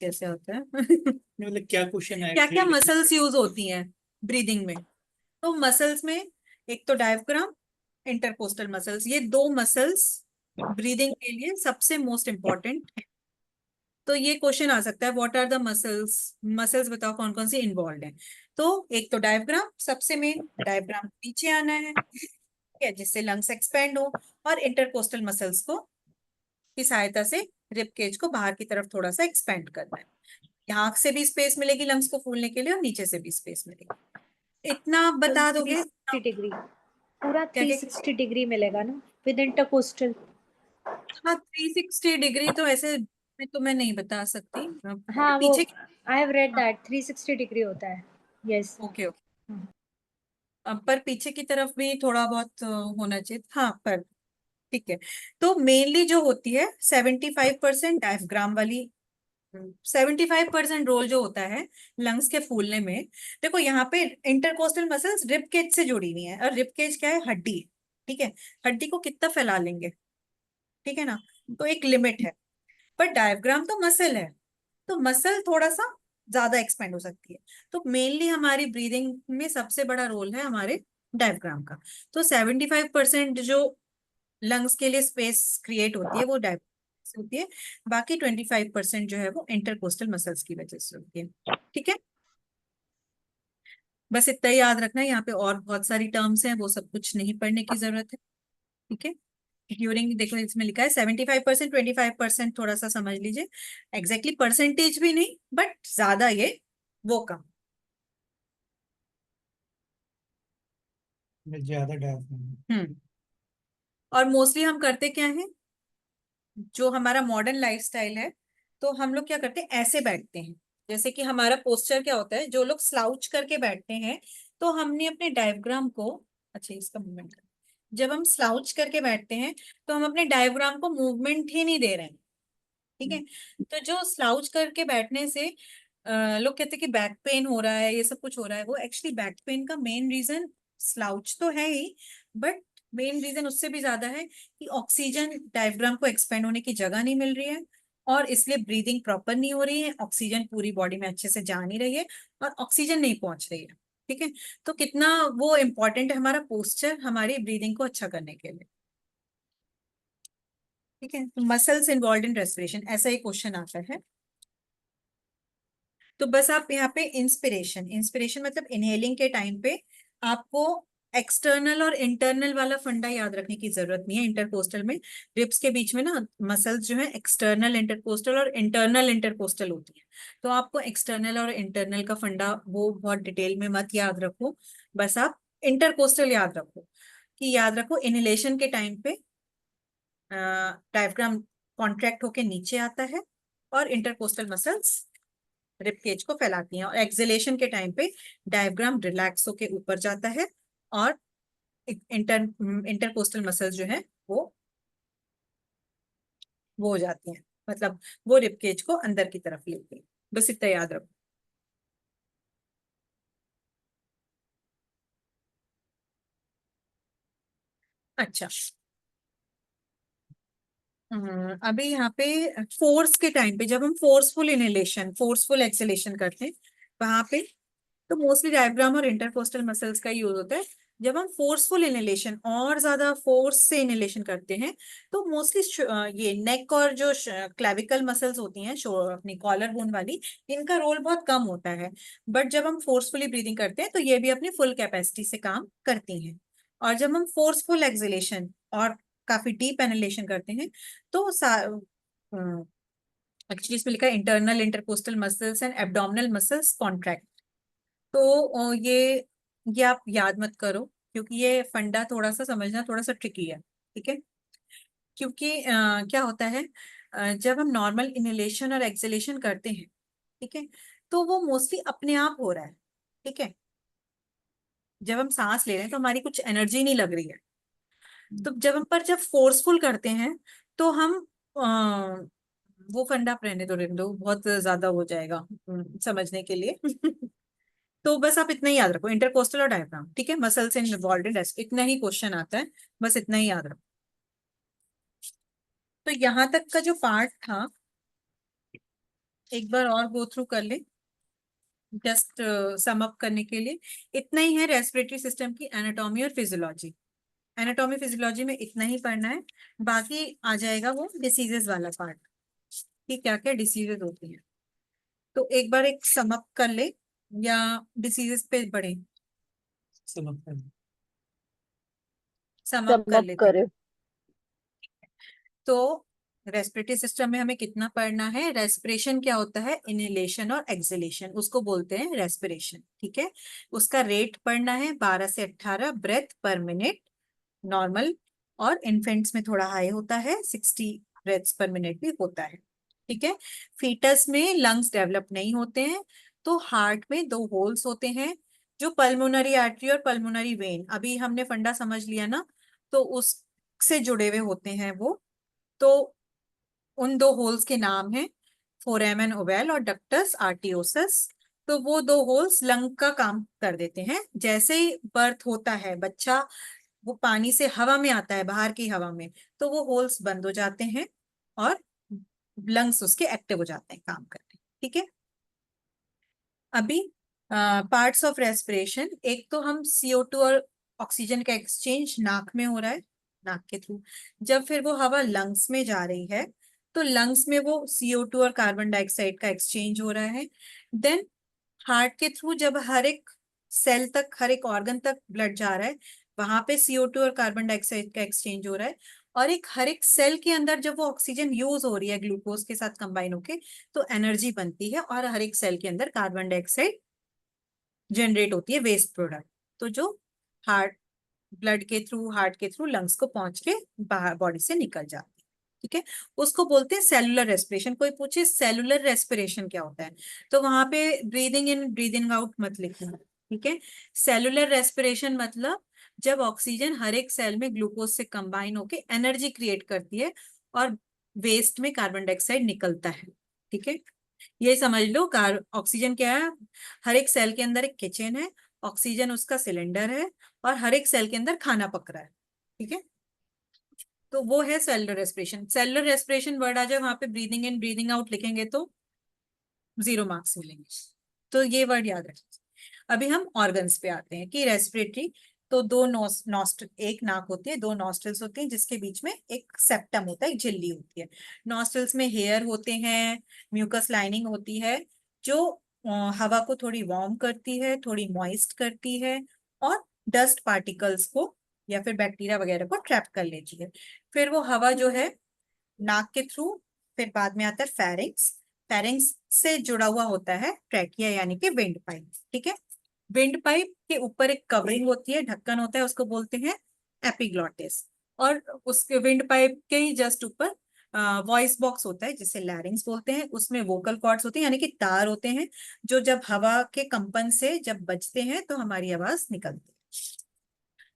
कैसे होता है मतलब क्या क्वेश्चन है क्या क्या actually? मसल्स यूज होती हैं ब्रीदिंग में। तो मसल्स में एक तो डायफ्राम, इंटरकोस्टल मसल्स, ये दो मसल्स ब्रीदिंग के लिए सबसे मोस्ट इंपॉर्टेंट है। तो ये क्वेश्चन आ सकता है, what are the muscles, muscles बताओ कौन कौन सी इन्वॉल्व है। तो एक तो डायफ्राम सबसे मेन, डायफ्राम पीछे आना है, ठीक है, जिससे लंग्स एक्सपेंड हो, और इंटरकोस्टल मसल्स को की सहायता से रिब केज को बाहर की तरफ थोड़ा सा एक्सपेंड करना है। यहाँ से भी स्पेस मिलेगी लंग्स को फूलने के लिए, और नीचे से भी स्पेस मिलेगी। इतना आप बता दोगे। 360 डिग्री, पूरा क्या क्या 360 डिग्री मिलेगा ना विद इंटरकोस्टल. हाँ, 360 डिग्री तो ऐसे मैं तुम्हें नहीं बता सकती, हाँ, वो पीछे। I have read that 360 degree होता है. यस. ओके ओके, पर पीछे की तरफ भी थोड़ा बहुत होना चाहिए, हाँ, पर ठीक है। तो मेनली जो होती है 75% डायफ्राम वाली, 75% रोल जो होता है लंग्स के फूलने में। देखो यहाँ पे इंटरकोस्टल मसल्स रिब केज से जुड़ी हुई है, और रिब केज क्या है, हड्डी, ठीक है। हड्डी को कितना फैला लेंगे, ठीक है ना। तो एक लिमिट है, पर डायफ्राम तो मसल है, तो मसल थोड़ा सा ज्यादा एक्सपेंड हो सकती है। तो मेनली हमारी ब्रीदिंग में सबसे बड़ा रोल है हमारे डायफ्राम का। तो 75% जो लंग्स के लिए स्पेस क्रिएट होती है वो डायफ्राम से होती है, बाकी 25% जो है वो इंटरकोस्टल मसल्स की वजह से होती है। ठीक है, बस इतना ही याद रखना है। यहाँ पे और बहुत सारी टर्म्स हैं, वो सब कुछ नहीं पढ़ने की जरूरत है। ठीक है, ड्यूरिंग देखो इसमें लिखा है 75%, 25% थोड़ा सा समझ लीजिए, एग्जैक्टली परसेंटेज भी नहीं बट ज्यादा ये वो कम। ज्यादा डायफ्राम। और मोस्टली हम करते क्या है, जो हमारा मॉडर्न लाइफस्टाइल है, तो हम लोग क्या करते हैं, ऐसे बैठते हैं। जैसे कि हमारा पोस्चर क्या होता है, जो लोग स्लाउच करके बैठते हैं, तो हमने अपने डायफ्राम को, अच्छा इसका मूवमेंट, जब हम स्लाउच करके बैठते हैं तो हम अपने डायफ्राम को मूवमेंट ही नहीं दे रहे हैं। ठीक है, तो जो स्लाउच करके बैठने से लोग कहते हैं कि बैक पेन हो रहा है, ये सब कुछ हो रहा है, वो एक्चुअली बैक पेन का मेन रीजन स्लाउच तो है ही, बट मेन रीजन उससे भी ज्यादा है कि ऑक्सीजन डायफ्राम को एक्सपेंड होने की जगह नहीं मिल रही है, और इसलिए ब्रीदिंग प्रॉपर नहीं हो रही है, ऑक्सीजन पूरी बॉडी में अच्छे से जा नहीं रही है, और ऑक्सीजन नहीं पहुंच रही है। ठीक है, तो कितना वो इम्पोर्टेंट है हमारा पोस्चर हमारी ब्रीदिंग को अच्छा करने के लिए। ठीक है, तो मसल्स इन्वॉल्व इन रेस्पिरेशन, ऐसा ही क्वेश्चन आता है। तो बस आप यहाँ पे इंस्पिरेशन, इंस्पिरेशन मतलब इनहेलिंग के टाइम पे आपको एक्सटर्नल और इंटरनल वाला फंडा याद रखने की जरूरत नहीं है। इंटरकोस्टल में रिब्स के बीच में ना मसल्स जो है एक्सटर्नल इंटरकोस्टल और इंटरनल इंटरकोस्टल होती है, तो आपको एक्सटर्नल और इंटरनल का फंडा वो बहुत डिटेल में मत याद रखो, बस आप इंटरकोस्टल याद रखो। कि याद रखो इनहेलेशन के टाइम पे डायफ्राम कॉन्ट्रैक्ट होके नीचे आता है और इंटरकोस्टल मसल्स रिब केज को फैलाती हैं, और एक्सहेलेशन के टाइम पे डायफ्राम रिलैक्स होके ऊपर जाता है और इंटरकोस्टल मसल्स जो है वो हो जाती हैं, मतलब वो रिब केज को अंदर की तरफ लेती है। बस इतना याद रखो। अच्छा, अभी यहाँ पे फोर्स के टाइम पे जब हम फोर्सफुल इनहेलेशन फोर्सफुल एक्सहेलेशन करते हैं वहां पे, तो मोस्टली डायफ्राम और इंटरकोस्टल मसल्स का यूज होता है। जब हम फोर्सफुल इनहेलेशन और ज्यादा फोर्स से इनहेलेशन करते हैं, तो मोस्टली ये नेक और जो क्लेविकल मसल्स होती हैं अपनी कॉलर बोन वाली, इनका रोल बहुत कम होता है। बट जब हम फोर्सफुली ब्रीदिंग करते हैं तो ये भी अपनी फुल कैपेसिटी से काम करती हैं। और जब हम फोर्सफुल एक्सहेलेशन और काफी डीप इनहेलेशन करते हैं, तो एक्चुअली इसमें लिखा है internal intercostal muscles and abdominal muscles contract. तो ये आप याद मत करो, क्योंकि ये फंडा थोड़ा सा समझना थोड़ा सा ट्रिकी है। ठीक है, क्योंकि क्या होता है, जब हम नॉर्मल इनहेलेशन और एक्सहेलेशन करते हैं, ठीक है, तो वो मोस्टली अपने आप हो रहा है। ठीक है, जब हम सांस ले रहे हैं तो हमारी कुछ एनर्जी नहीं लग रही है, तो जब फोर्सफुल करते हैं तो हम वो फंडा आप रहने दो बहुत ज्यादा हो जाएगा समझने के लिए। तो बस आप इतना ही याद रखो, इंटरकोस्टल और डायफ्राम। ठीक है, मसल्स इन्वॉल्व इन रेस्ट, इतना ही क्वेश्चन आता है, बस इतना ही याद रखो। तो यहाँ तक का जो पार्ट था एक बार और गो थ्रू कर ले, जस्ट सम अप करने के लिए इतना ही है। रेस्पिरेटरी सिस्टम की एनाटॉमी और फिजियोलॉजी, एनाटॉमी फिजियोलॉजी में इतना ही पढ़ना है, बाकी आ जाएगा वो डिसीजेस वाला पार्ट कि क्या क्या डिसीजेस होती हैं। तो एक बार एक सम अप कर ले, या डिसीजेस पे बढ़े, समझ सम अप कर सब लेते हैं। करे। तो रेस्पिरेटरी सिस्टम में हमें कितना पढ़ना है, रेस्पिरेशन क्या होता है, इनहेलेशन और एक्सहेलेशन, उसको बोलते हैं रेस्पिरेशन। ठीक है, उसका रेट पढ़ना है 12 से 18 ब्रेथ पर मिनट नॉर्मल, और इन्फेंट्स में थोड़ा हाई होता है, 60 ब्रेथ्स पर मिनट भी होता है। ठीक है, फीटस में लंग्स डेवलप नहीं होते हैं, तो हार्ट में 2 होल्स होते हैं, जो पल्मोनरी आर्टरी और पल्मोनरी वेन, अभी हमने फंडा समझ लिया ना, तो उससे जुड़े हुए होते हैं वो। तो उन 2 होल्स के नाम हैं फोरामेन ओवल और डक्टस आर्टियोसस। तो वो 2 होल्स लंग का काम कर देते हैं। जैसे ही बर्थ होता है बच्चा, वो पानी से हवा में आता है, बाहर की हवा में, तो वो होल्स बंद हो जाते हैं, और लंग्स उसके एक्टिव हो जाते हैं काम करने। ठीक है, अभी पार्ट्स ऑफ रेस्पिरेशन, एक तो हम CO2 और ऑक्सीजन का एक्सचेंज नाक में हो रहा है, नाक के थ्रू। जब फिर वो हवा लंग्स में जा रही है तो लंग्स में वो CO2 और कार्बन डाइऑक्साइड का एक्सचेंज हो रहा है। देन हार्ट के थ्रू जब हर एक सेल तक, हर एक ऑर्गन तक ब्लड जा रहा है, वहां पे CO2 और कार्बन डाइऑक्साइड का एक्सचेंज हो रहा है। और एक हर एक सेल के अंदर जब वो ऑक्सीजन यूज हो रही है ग्लूकोज के साथ कंबाइन होके, तो एनर्जी बनती है और हर एक सेल के अंदर कार्बन डाइऑक्साइड जनरेट होती है, वेस्ट प्रोडक्ट। तो जो हार्ट, ब्लड के थ्रू, हार्ट के थ्रू लंग्स को पहुंच के बाहर बॉडी से निकल जाती है। ठीक है, उसको बोलते हैं सेलुलर रेस्पिरेशन। कोई पूछे सेलुलर रेस्पिरेशन क्या होता है, तो वहां पे ब्रीदिंग इन ब्रीदिंग आउट मत लिखना। ठीक है, सेलुलर रेस्पिरेशन मतलब जब ऑक्सीजन हर एक सेल में ग्लूकोज से कंबाइन होके एनर्जी क्रिएट करती है और वेस्ट में कार्बन डाइऑक्साइड निकलता है। ठीक है, ये समझ लो, ऑक्सीजन क्या है, हर एक सेल के अंदर एक किचन है, ऑक्सीजन उसका सिलेंडर है और हर एक सेल के अंदर खाना पक रहा है। ठीक है, तो वो है cellular respiration. Cellular respiration word आ जाए वहां पे ब्रीदिंग इन ब्रीदिंग आउट लिखेंगे तो 0 मार्क्स मिलेंगे। तो ये वर्ड याद रखिए। अभी हम ऑर्गन्स पे आते हैं कि रेस्पिरेटरी, तो दो नॉस्ट्रल, एक नाक होती है, दो नॉस्ट्रल्स होती हैं जिसके बीच में एक सेप्टम होता है, एक झिल्ली होती है। नॉस्ट्रल्स में हेयर होते हैं, म्यूकस लाइनिंग होती है जो हवा को थोड़ी वार्म करती है, थोड़ी मॉइस्ट करती है और डस्ट पार्टिकल्स को या फिर बैक्टीरिया वगैरह को ट्रैप कर लेती है। फिर वो हवा जो है नाक के थ्रू, फिर बाद में आता है फेरिंग्स, फेरिंग्स से जुड़ा हुआ होता है ट्रैकिया यानी कि विंड पाइप। ठीक है, विंड पाइप के ऊपर एक कवरिंग होती है, ढक्कन होता है, उसको बोलते हैं एपिग्लॉटिस। और उसके विंड पाइप के ही जस्ट ऊपर वॉइस बॉक्स होता है जिसे लैरिंग्स बोलते हैं, उसमें वोकल कॉर्ड्स होते हैं यानी कि तार होते हैं जो जब हवा के कंपन से जब बजते हैं तो हमारी आवाज निकलती है।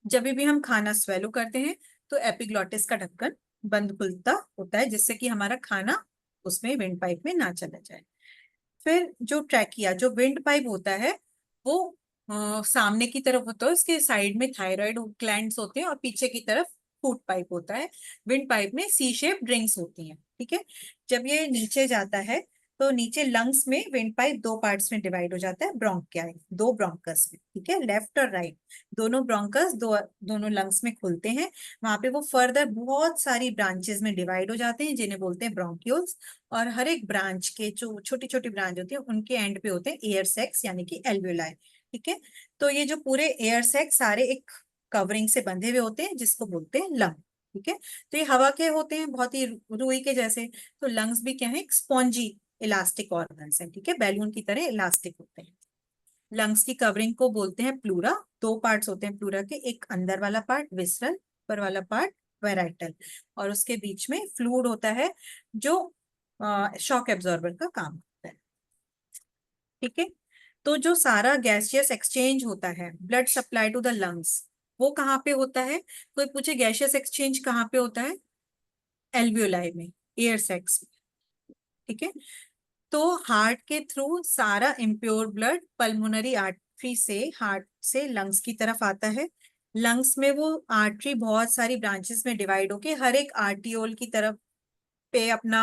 जब भी हम खाना स्वेलो करते हैं तो एपिग्लॉटिस का ढक्कन बंद खुलता होता है जिससे कि हमारा खाना उसमें विंड पाइप में ना चला जाए। फिर जो ट्रैकिया, जो विंड पाइप होता है वो सामने की तरफ होता है, उसके साइड में थायराइड ग्लैंड्स होते हैं और पीछे की तरफ फूड पाइप होता है। विंड पाइप में C शेप रिंग्स होती हैं। ठीक है, जब ये नीचे जाता है तो नीचे लंग्स में विंड पाइप दो पार्ट्स में डिवाइड हो जाता है, ब्रोंकियाई, दो ब्रोंकस में। ठीक है, लेफ्ट और राइट दोनों ब्रोंकस दोनों लंग्स में खुलते हैं। वहां पे वो फर्दर बहुत सारी ब्रांचेस में डिवाइड हो जाते हैं जिन्हें बोलते हैं ब्रोंक्यूल्स। और हर एक ब्रांच के जो छोटी छोटी ब्रांच होती है उनके एंड पे होते हैं एयर सैक्स यानी कि एल्वियोलाई। ठीक है, तो ये जो पूरे एयर सैक्स सारे एक कवरिंग से बंधे हुए होते हैं जिसको बोलते हैं लंग। ठीक है, तो ये हवा के होते हैं बहुत ही रुई के जैसे। तो लंग्स भी क्या है, स्पॉन्जी इलास्टिक ऑर्गन्स हैं। ठीक है, बैलून की तरह इलास्टिक होते हैं। लंग्स की कवरिंग को बोलते हैं प्लूरा। दो पार्ट्स होते हैं प्लूरा के, एक अंदर वाला पार्ट विसरल, ऊपर वाला पार्ट वेराइटल, और उसके बीच में फ्लूइड होता है जो शॉक एब्जॉर्बर का काम करता है। ठीक है, तो जो सारा गैसियस एक्सचेंज होता है, blood supply to the lungs, वो कहाँ पे होता है? कोई पूछे गैसियस एक्सचेंज कहाँ पे होता है? एल्वियोलाई में, एयर सैक्स में। ठीक है, तो हार्ट के थ्रू सारा इम्प्योर ब्लड पल्मोनरी आर्टरी से, हार्ट से लंग्स की तरफ आता है। लंग्स में वो आर्टरी बहुत सारी ब्रांचेस में डिवाइड होके हर एक आर्टियोल की तरफ पे अपना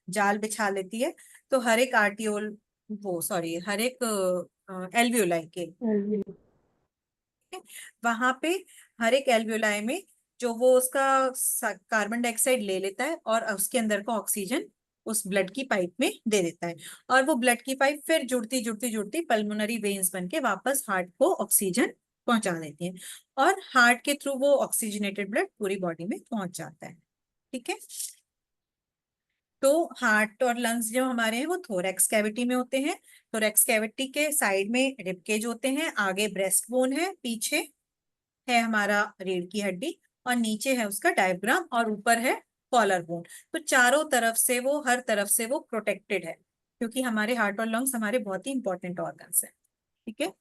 जाल बिछा लेती है। तो हर एक आर्टियोल, वो सॉरी, हर एक एल्वियोलाई के वहां पे, हर एक एल्वियोलाई में जो वो उसका कार्बन डाइऑक्साइड ले लेता है और उसके अंदर का ऑक्सीजन उस ब्लड की पाइप में दे देता है। और वो ब्लड की पाइप फिर जुड़ती जुड़ती जुड़ती पल्मोनरी वेन्स बन के वापस हार्ट को ऑक्सीजन पहुंचा देती है और हार्ट के थ्रू वो ऑक्सीजनेटेड ब्लड पूरी बॉडी में पहुंच जाता है। ठीक है, तो हार्ट और लंग्स जो हमारे हैं वो थोरैक्स कैविटी में होते हैं। थोरैक्स कैविटी के साइड में रिबकेज होते हैं, आगे ब्रेस्ट बोन है, पीछे है हमारा रीढ़ की हड्डी और नीचे है उसका डायफ्राम और ऊपर है कॉलर बोन। तो चारों तरफ से वो, हर तरफ से वो प्रोटेक्टेड है क्योंकि हमारे हार्ट और लंग्स हमारे बहुत ही इंपॉर्टेंट ऑर्गन्स है। ठीक है,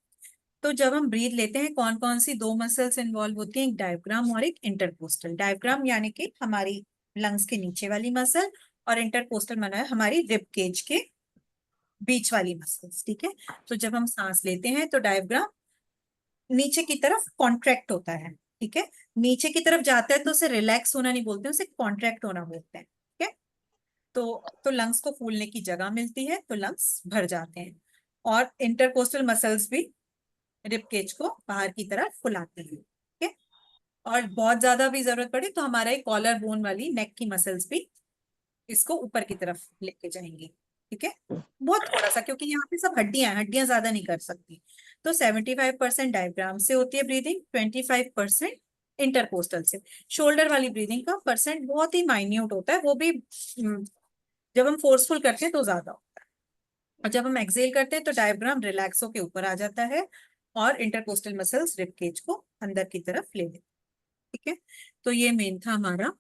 तो जब हम ब्रीथ लेते हैं कौन कौन सी दो मसल्स इन्वॉल्व होती हैं? एक डायफ्राम और एक इंटरकोस्टल। डायफ्राम यानी कि हमारी लंग्स के नीचे वाली मसल और इंटरकोस्टल माना है हमारी रिब केज के बीच वाली मसल्स। ठीक है, तो जब हम सांस लेते हैं तो डायफ्राम नीचे की तरफ कॉन्ट्रैक्ट होता है। ठीक है, नीचे की तरफ जाता है तो उसे रिलैक्स होना नहीं बोलते हैं, उसे कॉन्ट्रैक्ट होना बोलते हैं। ठीक है, तो लंग्स को फूलने की जगह मिलती है, तो लंग्स भर जाते हैं। और इंटरकोस्टल मसल्स भी रिब केज को बाहर की तरफ फुलाते हैं। ठीक है, और बहुत ज्यादा भी जरूरत पड़े तो हमारा एक कॉलर बोन वाली नेक की मसल्स भी इसको ऊपर की तरफ लेके जाएंगी। ठीक है, बहुत थोड़ा सा, क्योंकि यहाँ पे सब हड्डियां ज्यादा नहीं कर सकती। तो 75% डायफ्राम से होती है ब्रीदिंग, 25% इंटरकोस्टल से। शोल्डर वाली ब्रीदिंग का परसेंट बहुत ही माइन्यूट होता है, वो भी जब हम फोर्सफुल करते हैं तो ज्यादा होता है। और जब हम एक्सेल करते हैं तो डायफ्राम रिलैक्स होके ऊपर आ जाता है और इंटरकोस्टल मसल्स रिब केज को अंदर की तरफ ले लेते हैं। ठीक है, तो ये मेन था हमारा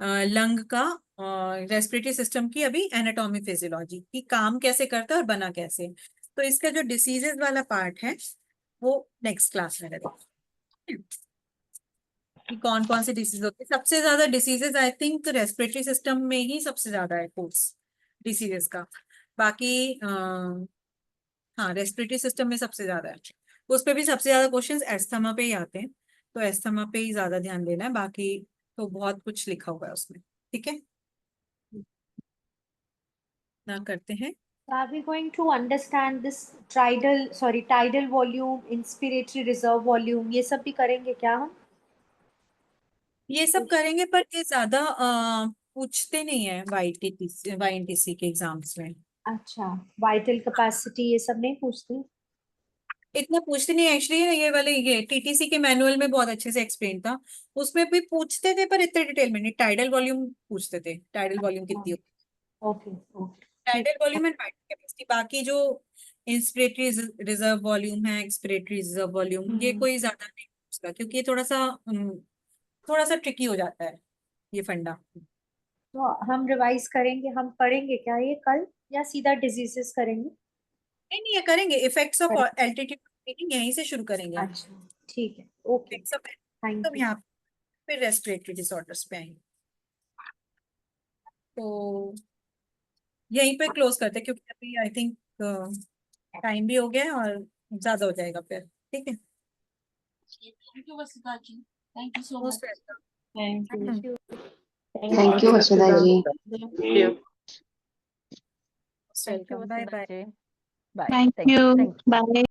लंग का रेस्पिरेटरी सिस्टम की अभी एनाटॉमी फिजियोलॉजी की, काम कैसे करता है और बना कैसे। तो इसका जो डिसीजेस वाला पार्ट है वो नेक्स्ट क्लास में करेंगे कि कौन कौन से डिसीज होते हैं। सबसे ज्यादा diseases I think respiratory system में ही सबसे ज्यादा है कोर्स डिसीजेस का। बाकी हाँ, रेस्पिरेटरी सिस्टम में सबसे ज्यादा है, उस पे भी सबसे ज्यादा क्वेश्चंस एस्थमा पे ही आते हैं, तो एस्थमा पे ही ज्यादा ध्यान देना है। बाकी तो बहुत कुछ लिखा हुआ है उसमें। ठीक है, ना करते हैं। Are we going to understand this tidal volume, inspiratory reserve volume, ये सब भी करेंगे क्या हम? ये सब करेंगे, पर ये ज्यादा पूछते नहीं है YNTC के एग्जाम्स में। अच्छा, वाइटल कैपेसिटी ये सब नहीं पूछते? इतना पूछते नहीं एक्चुअली। ये वाले ये TTC के मैनुअल में बहुत अच्छे से एक्सप्लेन था, उसमें भी पूछते थे पर इतने डिटेल में नहीं। टाइडल वॉल्यूम पूछते थे, टाइडल वॉल्यूम कितनी होती ओके ओके, है, tidal volume and vital capacity. बाकी जो इंस्पिरेटरी रिजर्व वॉल्यूम है, एक्सपिरेटरी रिजर्व वॉल्यूम, ये कोई ज्यादा नहीं पूछता, क्योंकि ये थोड़ा सा ट्रिकी हो जाता है ये फंडा। तो हम रिवाइज करेंगे, हम पढ़ेंगे क्या ये कल या सीधा डिजीजेस करेंगे? नहीं, ये करेंगे इफेक्ट्स ऑफ एल्टीट्यूड यहीं से शुरू करेंगे। अच्छा ठीक है, ओके, इफेक्ट्स ऑफ थैंक तब यू। यहाँ फिर रेस्पिरेटरी डिसऑर्डर्स पे आएंगे। तो यहीं पे क्लोज करते हैं, क्योंकि अभी आई थिंक टाइम भी हो गया है और ज्यादा हो जाएगा फिर। ठीक है, Thank you, Vasudha ji. Thank you so much. Most welcome. Thank you. Thank you, Vasudha ji. Welcome, bye bye. Thank you. Bye.